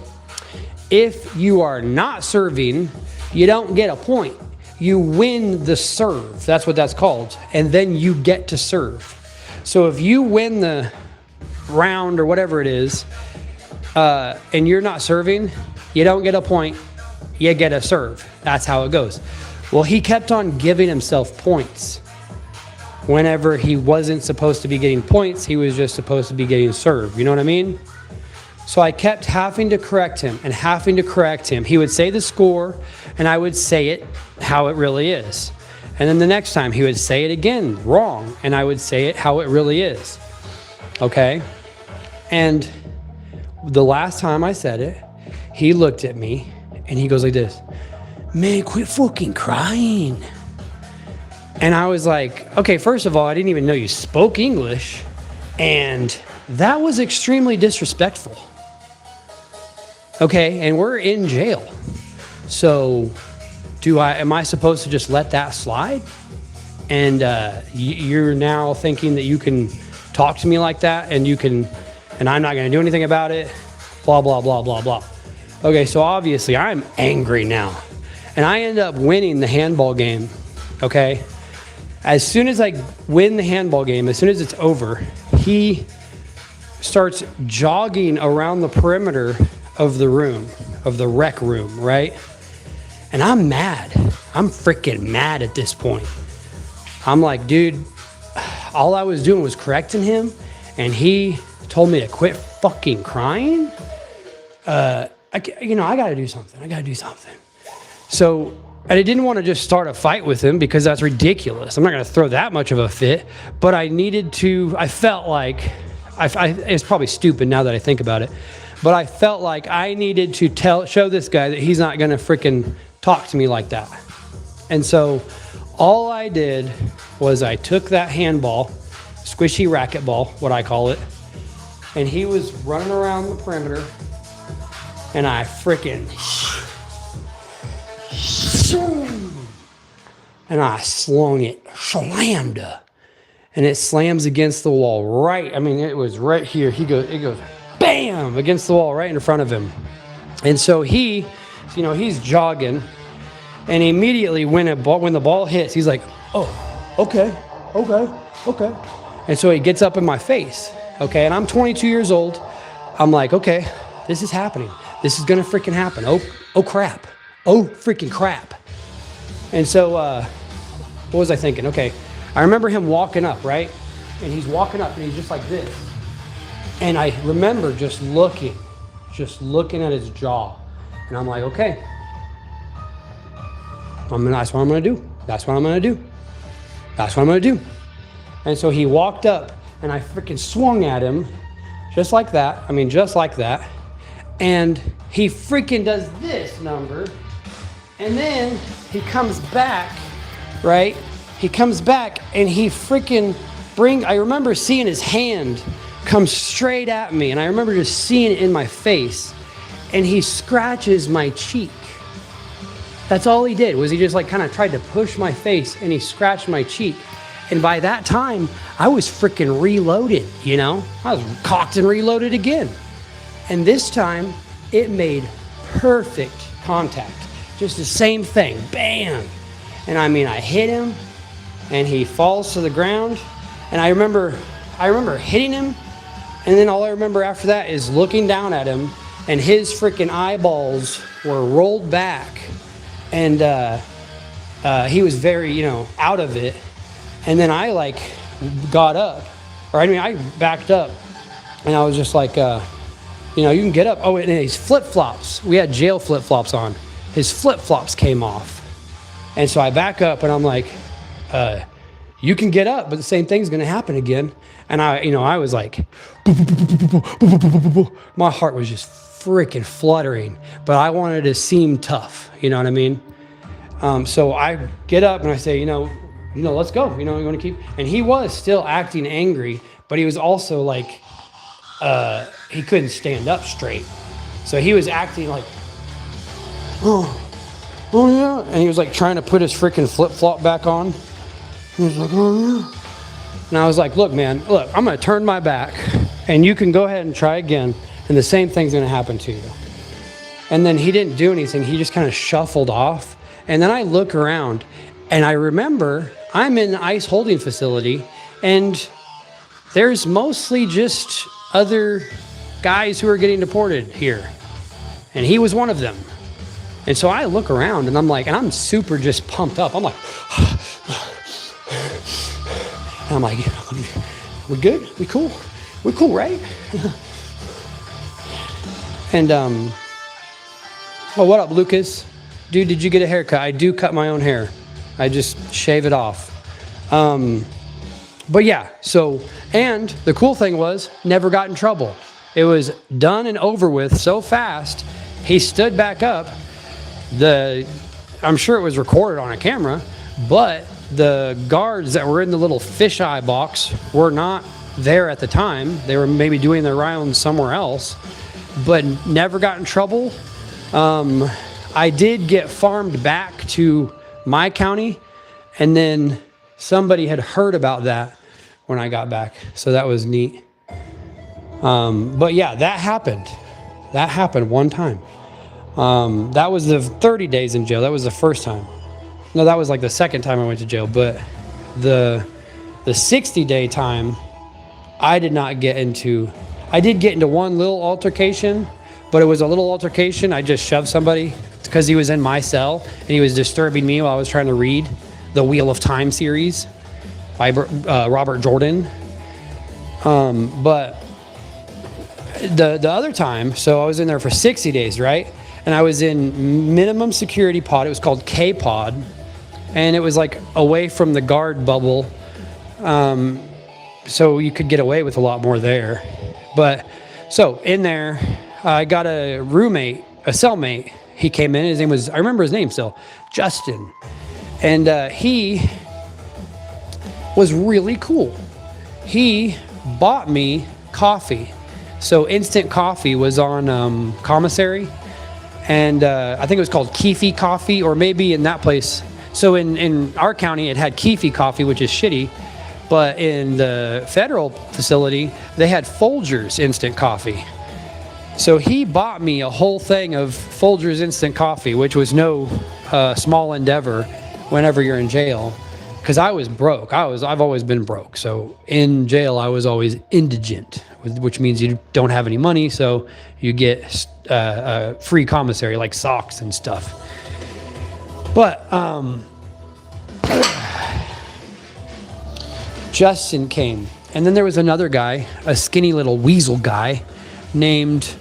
A: If you are not serving, you don't get a point. You win the serve. That's what that's called. And then you get to serve. So if you win the round or whatever it is, and you're not serving, you don't get a point. You get a serve. That's how it goes. Well, he kept on giving himself points. Whenever he wasn't supposed to be getting points, he was just supposed to be getting served. You know what I mean? So I kept having to correct him and having to correct him. He would say the score, and I would say it how it really is. And then the next time he would say it again wrong, and I would say it how it really is. Okay? And the last time I said it, he looked at me, and he goes like this, "Man, quit fucking crying." And I was like, okay, first of all, I didn't even know you spoke English, and that was extremely disrespectful. Okay, and we're in jail. So am I supposed to just let that slide? And you're now thinking that you can talk to me like that and I'm not gonna do anything about it, blah, blah, blah, blah, blah. Okay, so obviously I'm angry now. And I end up winning the handball game, okay? As soon as I win the handball game, as soon as it's over, he starts jogging around the perimeter of the room, of the rec room, right? And I'm mad. I'm freaking mad at this point. I'm like, dude, all I was doing was correcting him, and he told me to quit fucking crying. I gotta do something. So, and I didn't want to just start a fight with him because that's ridiculous. I'm not going to throw that much of a fit, but I felt like, it's probably stupid now that I think about it, but I felt like I needed to show this guy that he's not going to freaking talk to me like that. And so all I did was I took that handball, squishy racquetball, what I call it, and he was running around the perimeter, and I freaking and I slammed her, and it slams against the wall right. I mean, it was right here. It goes bam against the wall right in front of him. And so he's jogging, and immediately when the ball hits, he's like, "Oh, okay." And so he gets up in my face, okay? And I'm 22 years old. I'm like, okay, this is happening. This is gonna freaking happen. Oh crap. Oh freaking crap. And so, what was I thinking? Okay, I remember him walking up, right? And he's walking up, and he's just like this. And I remember just looking at his jaw. And I'm like, okay, that's what I'm gonna do. And so he walked up, and I freaking swung at him, just like that. And he freaking does this number. And then he comes back, right? He comes back, and he freaking I remember seeing his hand come straight at me, and I remember just seeing it in my face, and he scratches my cheek. That's all he did, was he just like kind of tried to push my face, and he scratched my cheek. And by that time, I was freaking reloaded, I was cocked and reloaded again. And this time, it made perfect contact. Just the same thing, bam. And I mean, I hit him, and he falls to the ground. And I remember hitting him, and then all I remember after that is looking down at him, and his freaking eyeballs were rolled back, and he was very, out of it. And then I got up, I backed up, and I was just like, you can get up. Oh, and his flip-flops, we had jail flip-flops on. His flip-flops came off. And so I back up, and I'm like, you can get up, but the same thing's going to happen again. And I was like, my heart was just freaking fluttering, but I wanted to seem tough. You know what I mean? So I get up and I say, let's go. You want to keep. And he was still acting angry, but he was also like, he couldn't stand up straight. So he was acting like, oh yeah. And he was like trying to put his freaking flip-flop back on. He was like, oh yeah. And I was like, look, man, I'm going to turn my back and you can go ahead and try again. And the same thing's going to happen to you. And then he didn't do anything. He just kind of shuffled off. And then I look around and I remember I'm in the ice holding facility and there's mostly just other guys who are getting deported here. And he was one of them. And so I look around and I'm like, and I'm super just pumped up. I'm like, and I'm like, we good? We cool? We cool, right? And, oh, what up, Lucas? Dude, did you get a haircut? I do cut my own hair. I just shave it off. But yeah, so, and the cool thing was, never got in trouble. It was done and over with so fast, he stood back up. I'm sure it was recorded on a camera, but the guards that were in the little fisheye box were not there at the time. They were maybe doing their rounds somewhere else, but never got in trouble. I did get farmed back to my county, and then somebody had heard about that when I got back, so that was neat. But yeah, that happened. That happened one time. That was the 30 days in jail. That was the first time. No, that was like the second time I went to jail. But the 60-day time, I did get into one little altercation, but it was a little altercation. I just shoved somebody because he was in my cell and he was disturbing me while I was trying to read the Wheel of Time series by Robert Jordan. But the other time, so I was in there for 60 days, right? And I was in minimum security pod. It was called K pod. And it was like away from the guard bubble. So you could get away with a lot more there. But so in there, I got a roommate, a cellmate. He came in, I remember his name still, Justin. And he was really cool. He bought me coffee. So instant coffee was on commissary. And I think it was called Keefe coffee, or maybe in that place. So in our county, it had Keefe coffee, which is shitty. But in the federal facility, they had Folgers instant coffee. So he bought me a whole thing of Folgers instant coffee, which was no small endeavor whenever you're in jail. Because I was broke. I've always been broke. So in jail, I was always indigent, which means you don't have any money. So you get free commissary like socks and stuff. But Justin came. And then there was another guy, a skinny little weasel guy named...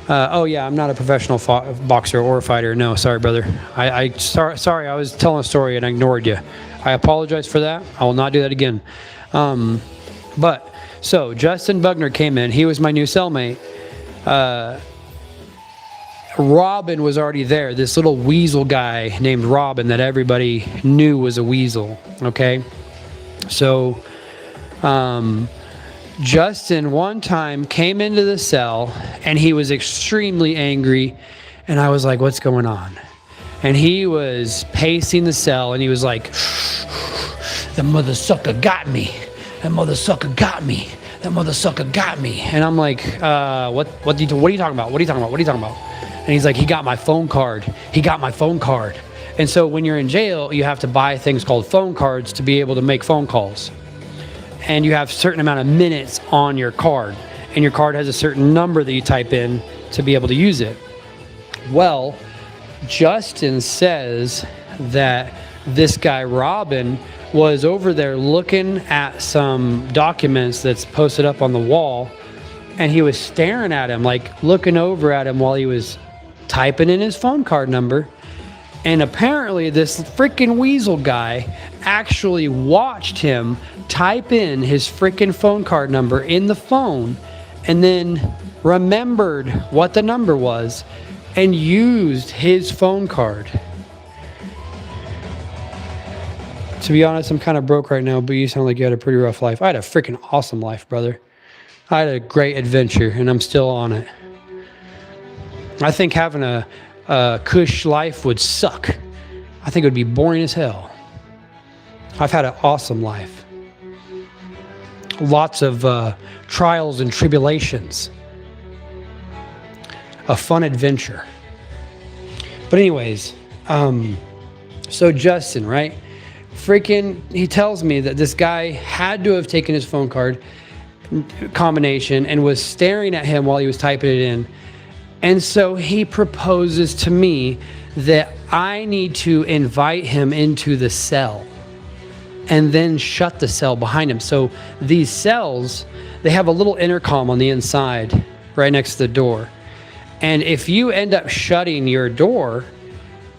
A: I'm not a professional boxer or fighter. No, sorry, brother. Sorry, I was telling a story and I ignored you. I apologize for that. I will not do that again. But so Justin Bugner came in. He was my new cellmate. Robin was already there. This little weasel guy named Robin that everybody knew was a weasel. Okay. So, Justin one time came into the cell and he was extremely angry. And I was like, what's going on? And he was pacing the cell and he was like, the mother sucker got me. That mother sucker got me. That mother sucker got me. And I'm like, what are you talking about? What are you talking about? What are you talking about? And he's like, he got my phone card. He got my phone card. And so when you're in jail, you have to buy things called phone cards to be able to make phone calls. And you have a certain amount of minutes on your card. And your card has a certain number that you type in to be able to use it. Well, Justin says that this guy, Robin, was over there looking at some documents that's posted up on the wall. And he was staring at him, like looking over at him while he was typing in his phone card number. And apparently this freaking weasel guy actually watched him type in his freaking phone card number in the phone and then remembered what the number was and used his phone card. To be honest, I'm kind of broke right now, but you sound like you had a pretty rough life. I had a freaking awesome life, brother. I had a great adventure, and I'm still on it. I think having a cush life would suck. I think it would be boring as hell. I've had an awesome life. Lots of trials and tribulations. A fun adventure. But anyways, so Justin, right? Freaking, he tells me that this guy had to have taken his phone card combination and was staring at him while he was typing it in. And so he proposes to me that I need to invite him into the cell and then shut the cell behind him. So these cells, they have a little intercom on the inside right next to the door. And if you end up shutting your door,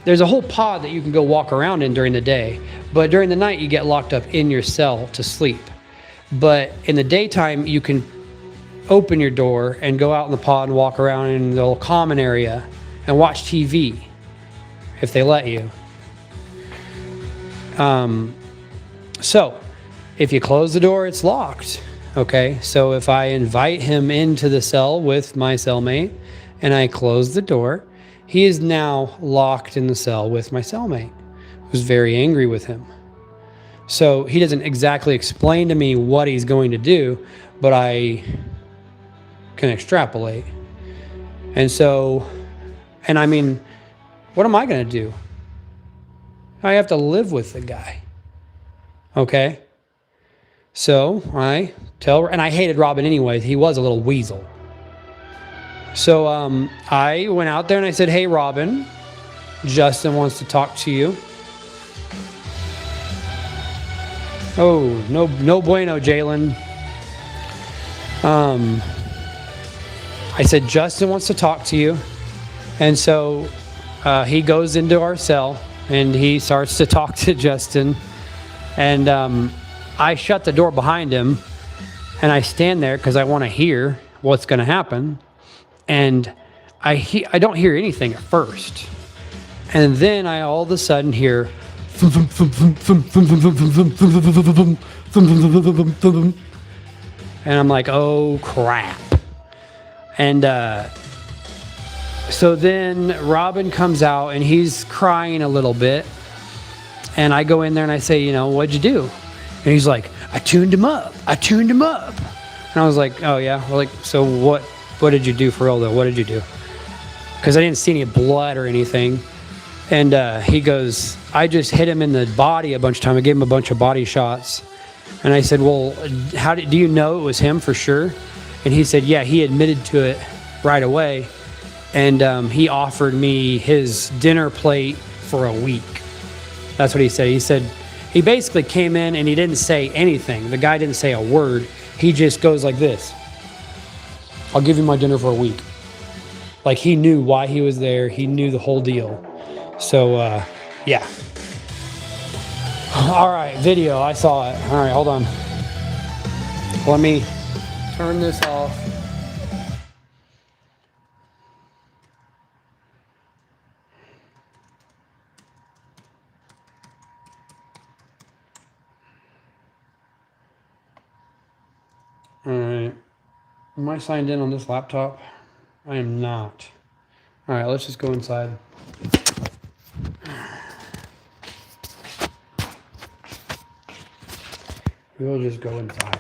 A: there's a whole pod that you can go walk around in during the day. But during the night, you get locked up in your cell to sleep. But in the daytime, you can open your door and go out in the pod and walk around in the little common area and watch TV if they let you. So if you close the door, it's locked. Okay, so if I invite him into the cell with my cellmate and I close the door, he is now locked in the cell with my cellmate, who's very angry with him. So he doesn't exactly explain to me what he's going to do, but I can extrapolate. And so, and I mean, what am I going to do? I have to live with the guy. Okay? So I tell, and I hated Robin anyway. He was a little weasel. So I went out there and I said, "Hey, Robin, Justin wants to talk to you." Oh, no bueno, Jalen. I said, "Justin wants to talk to you." And so he goes into our cell and he starts to talk to Justin. And I shut the door behind him and I stand there because I want to hear what's going to happen. And I don't hear anything at first. And then I all of a sudden hear and I'm like, oh crap. And so then Robin comes out and he's crying a little bit. And I go in there and I say, "What'd you do?" And he's like, I tuned him up. And I was like, "Oh yeah?" Well, like, so what did you do for real though? What did you do? Because I didn't see any blood or anything. And he goes, "I just hit him in the body a bunch of times. I gave him a bunch of body shots." And I said, "Well, do you know it was him for sure?" And he said, "Yeah, he admitted to it right away. And he offered me his dinner plate for a week." That's what he said. He said, he basically came in and he didn't say anything. The guy didn't say a word. He just goes like this: "I'll give you my dinner for a week." Like he knew why he was there. He knew the whole deal. So, yeah. All right, video, I saw it. All right, hold on. Let me turn this off. All right. Am I signed in on this laptop? I am not. All right, let's just go inside. We'll just go inside.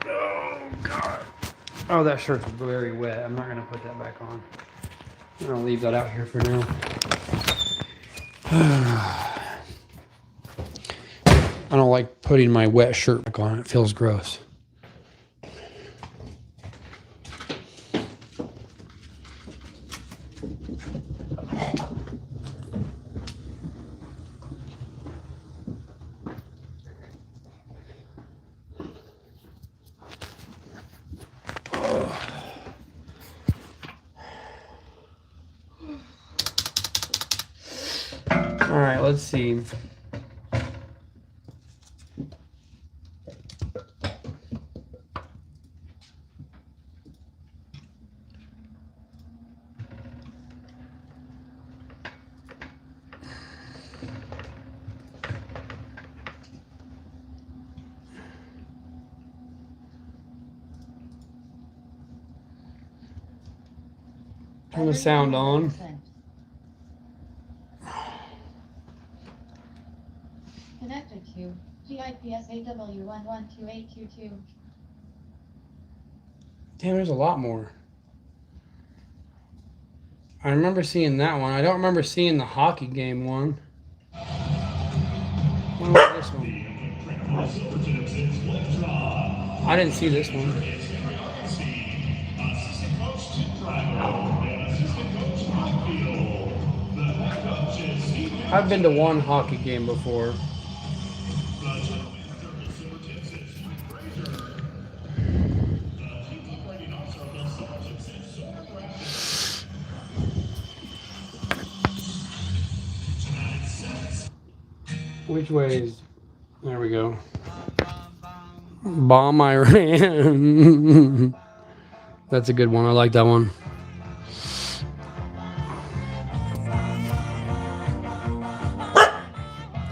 A: Oh, God. Oh, that shirt's very wet. I'm not going to put that back on. I'm going to leave that out here for now. I don't like putting my wet shirt back on. It feels gross. All right, let's see. Turn the sound on.
B: Connected to GIPSAW112822.
A: Damn, there's a lot more. I remember seeing that one. I don't remember seeing the hockey game one. What was this one? I didn't see this one. I've been to one hockey game before. Which way is... There we go. Bomb Iran. That's a good one. I like that one.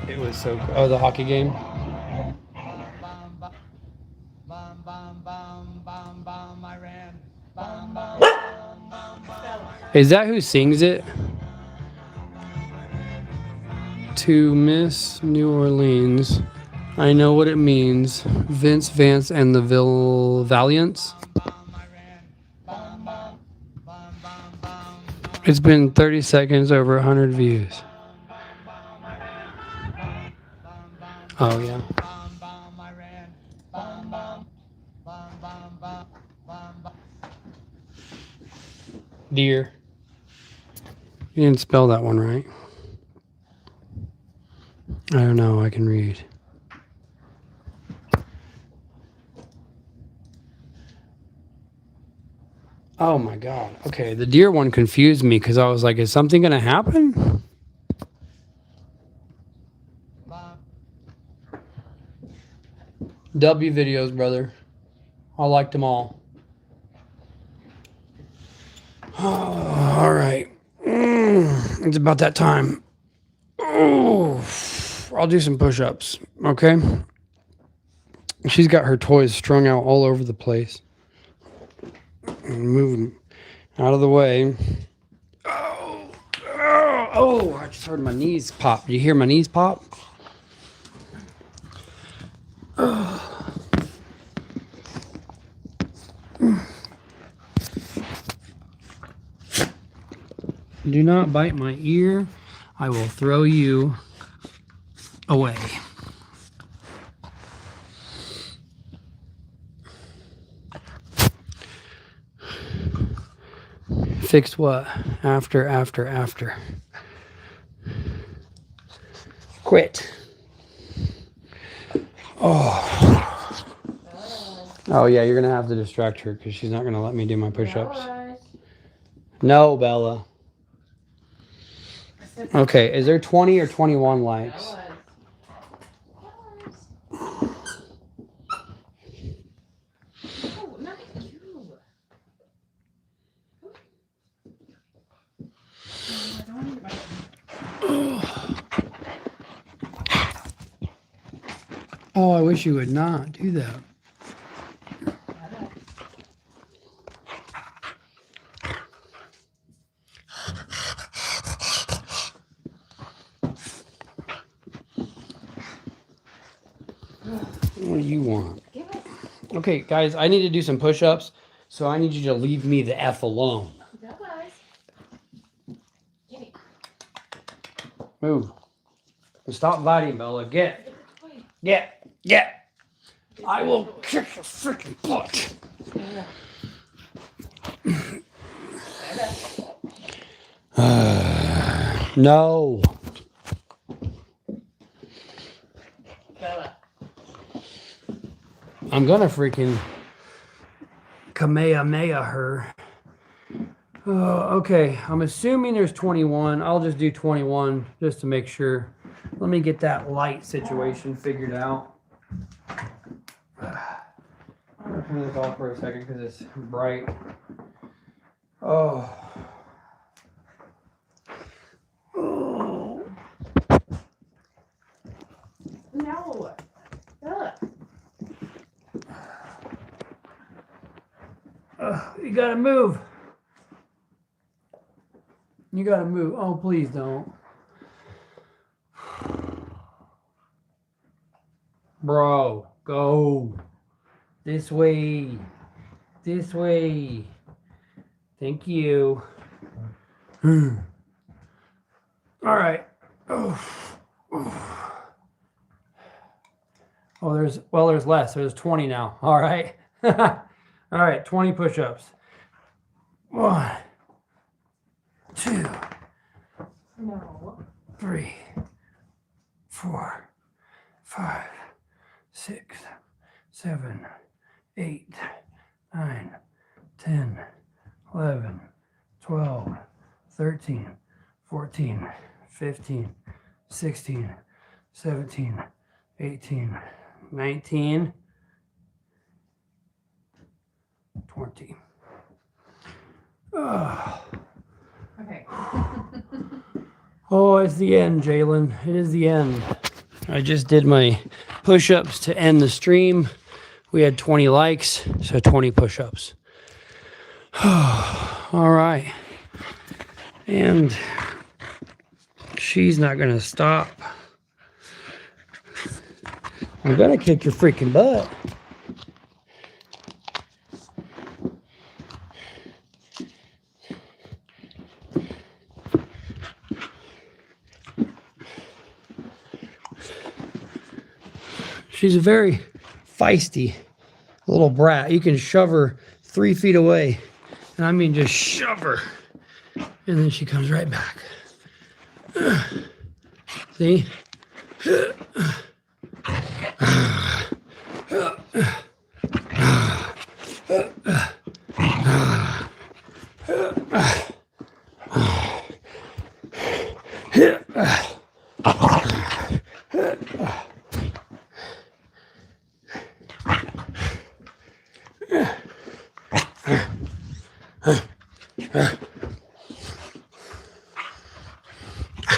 A: It was so cool. Oh, the hockey game? Is that who sings it? To Miss New Orleans. I know what it means. Vince Vance and the Valiants. It's been 30 seconds, over 100 views. Oh, yeah. Deer. You didn't spell that one right. I don't know. I can read. Oh my God. Okay, the deer one confused me because I was like, is something going to happen? W videos, brother. I liked them all. Oh, all right. It's about that time. Oh, I'll do some push-ups, okay? She's got her toys strung out all over the place. Move them out of the way. Oh, I just heard my knees pop. Do you hear my knees pop? Do not bite my ear. I will throw you away. Fixed what? After. Quit. Oh. Oh yeah, you're gonna have to distract her because she's not gonna let me do my push-ups. No, Bella. Okay, is there 20 or 21 likes? Oh, I wish you would not do that. What do you want? Okay, guys, I need to do some push-ups, so I need you to leave me the F alone. Move. Stop biting, Bella. Get. I will kick your freaking butt. No. I'm gonna freaking Kamehameha her. Okay, I'm assuming there's 21. I'll just do 21 just to make sure. Let me get that light situation figured out. I'm gonna turn this off for a second because it's bright. Oh. Oh.
B: No. Ugh.
A: You gotta move. You gotta move. Oh, please don't. Bro, go. This way. This way. Thank you. All right. Oh, there's less. There's 20 now. All right. All right, 20 push-ups. 1, 2,
B: No.
A: 3, 4, 5, 6, 7, 8, 9, 10, 11, 12, 13, 14, 15, 16, 17, 18, 19, 20.
B: Okay.
A: Oh, it's the end, Jalen. It is the end. I just did my push-ups to end the stream. We had 20 likes, so 20 push-ups. All right. And she's not going to stop. I'm going to kick your freaking butt. She's a very feisty little brat. You can shove her 3 feet away. And I mean just shove her. And then she comes right back. See?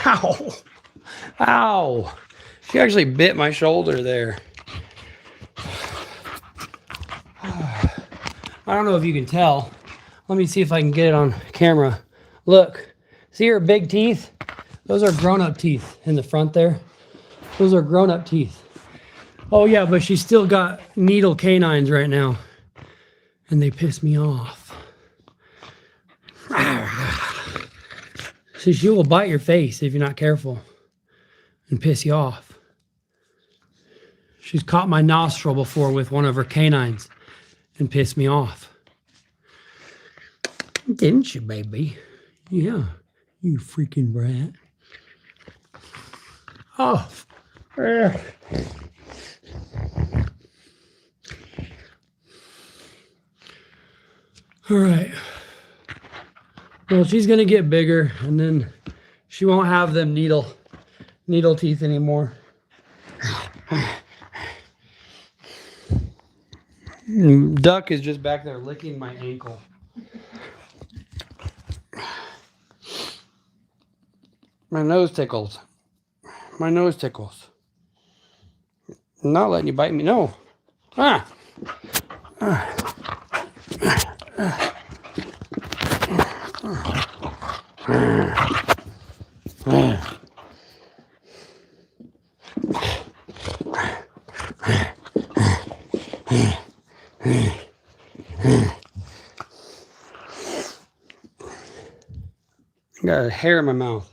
A: Ow! Ow! She actually bit my shoulder there. I don't know if you can tell. Let me see if I can get it on camera. Look, see her big teeth? Those are grown-up teeth in the front there. Those are grown-up teeth. Oh yeah, but she's still got needle canines right now. And they piss me off. So she will bite your face if you're not careful and piss you off. She's caught my nostril before with one of her canines and pissed me off. Didn't you, baby? Yeah, you freaking brat. Oh. All right. Well, she's gonna get bigger, and then she won't have them needle teeth anymore. Duck is just back there licking my ankle. My nose tickles. My nose tickles. I'm not letting you bite me. No. Ah. Got a hair in my mouth.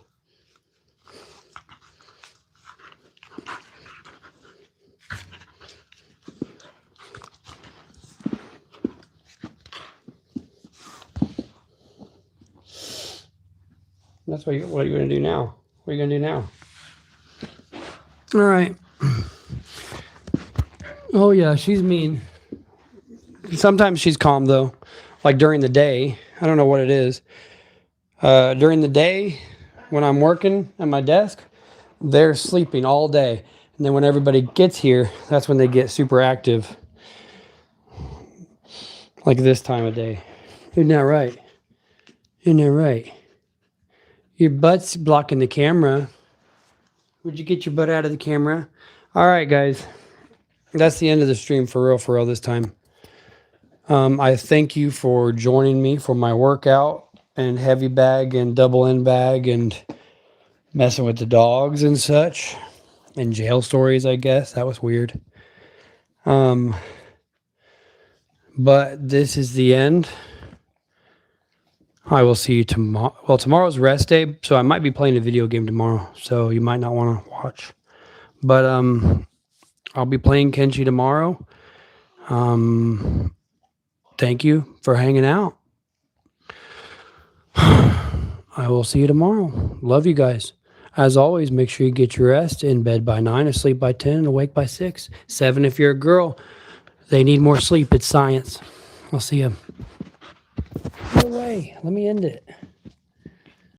A: That's what are you going to do now? What are you going to do now? All right. Oh, yeah, she's mean. Sometimes she's calm, though. Like during the day, I don't know what it is. During the day, when I'm working at my desk, they're sleeping all day. And then when everybody gets here, that's when they get super active. Like this time of day. Isn't that right? Isn't that right? Your butt's blocking the camera. Would you get your butt out of the camera? All right, guys. That's the end of the stream for real this time. I thank you for joining me for my workout and heavy bag and double end bag and messing with the dogs and such. And jail stories, I guess. That was weird. But this is the end. I will see you tomorrow. Well, tomorrow's rest day, so I might be playing a video game tomorrow, so you might not want to watch. But I'll be playing Kenshi tomorrow. Thank you for hanging out. I will see you tomorrow. Love you guys. As always, make sure you get your rest, in bed by 9, asleep by 10, and awake by 6. 7 if you're a girl. They need more sleep. It's science. I'll see you. No way. Let me end it.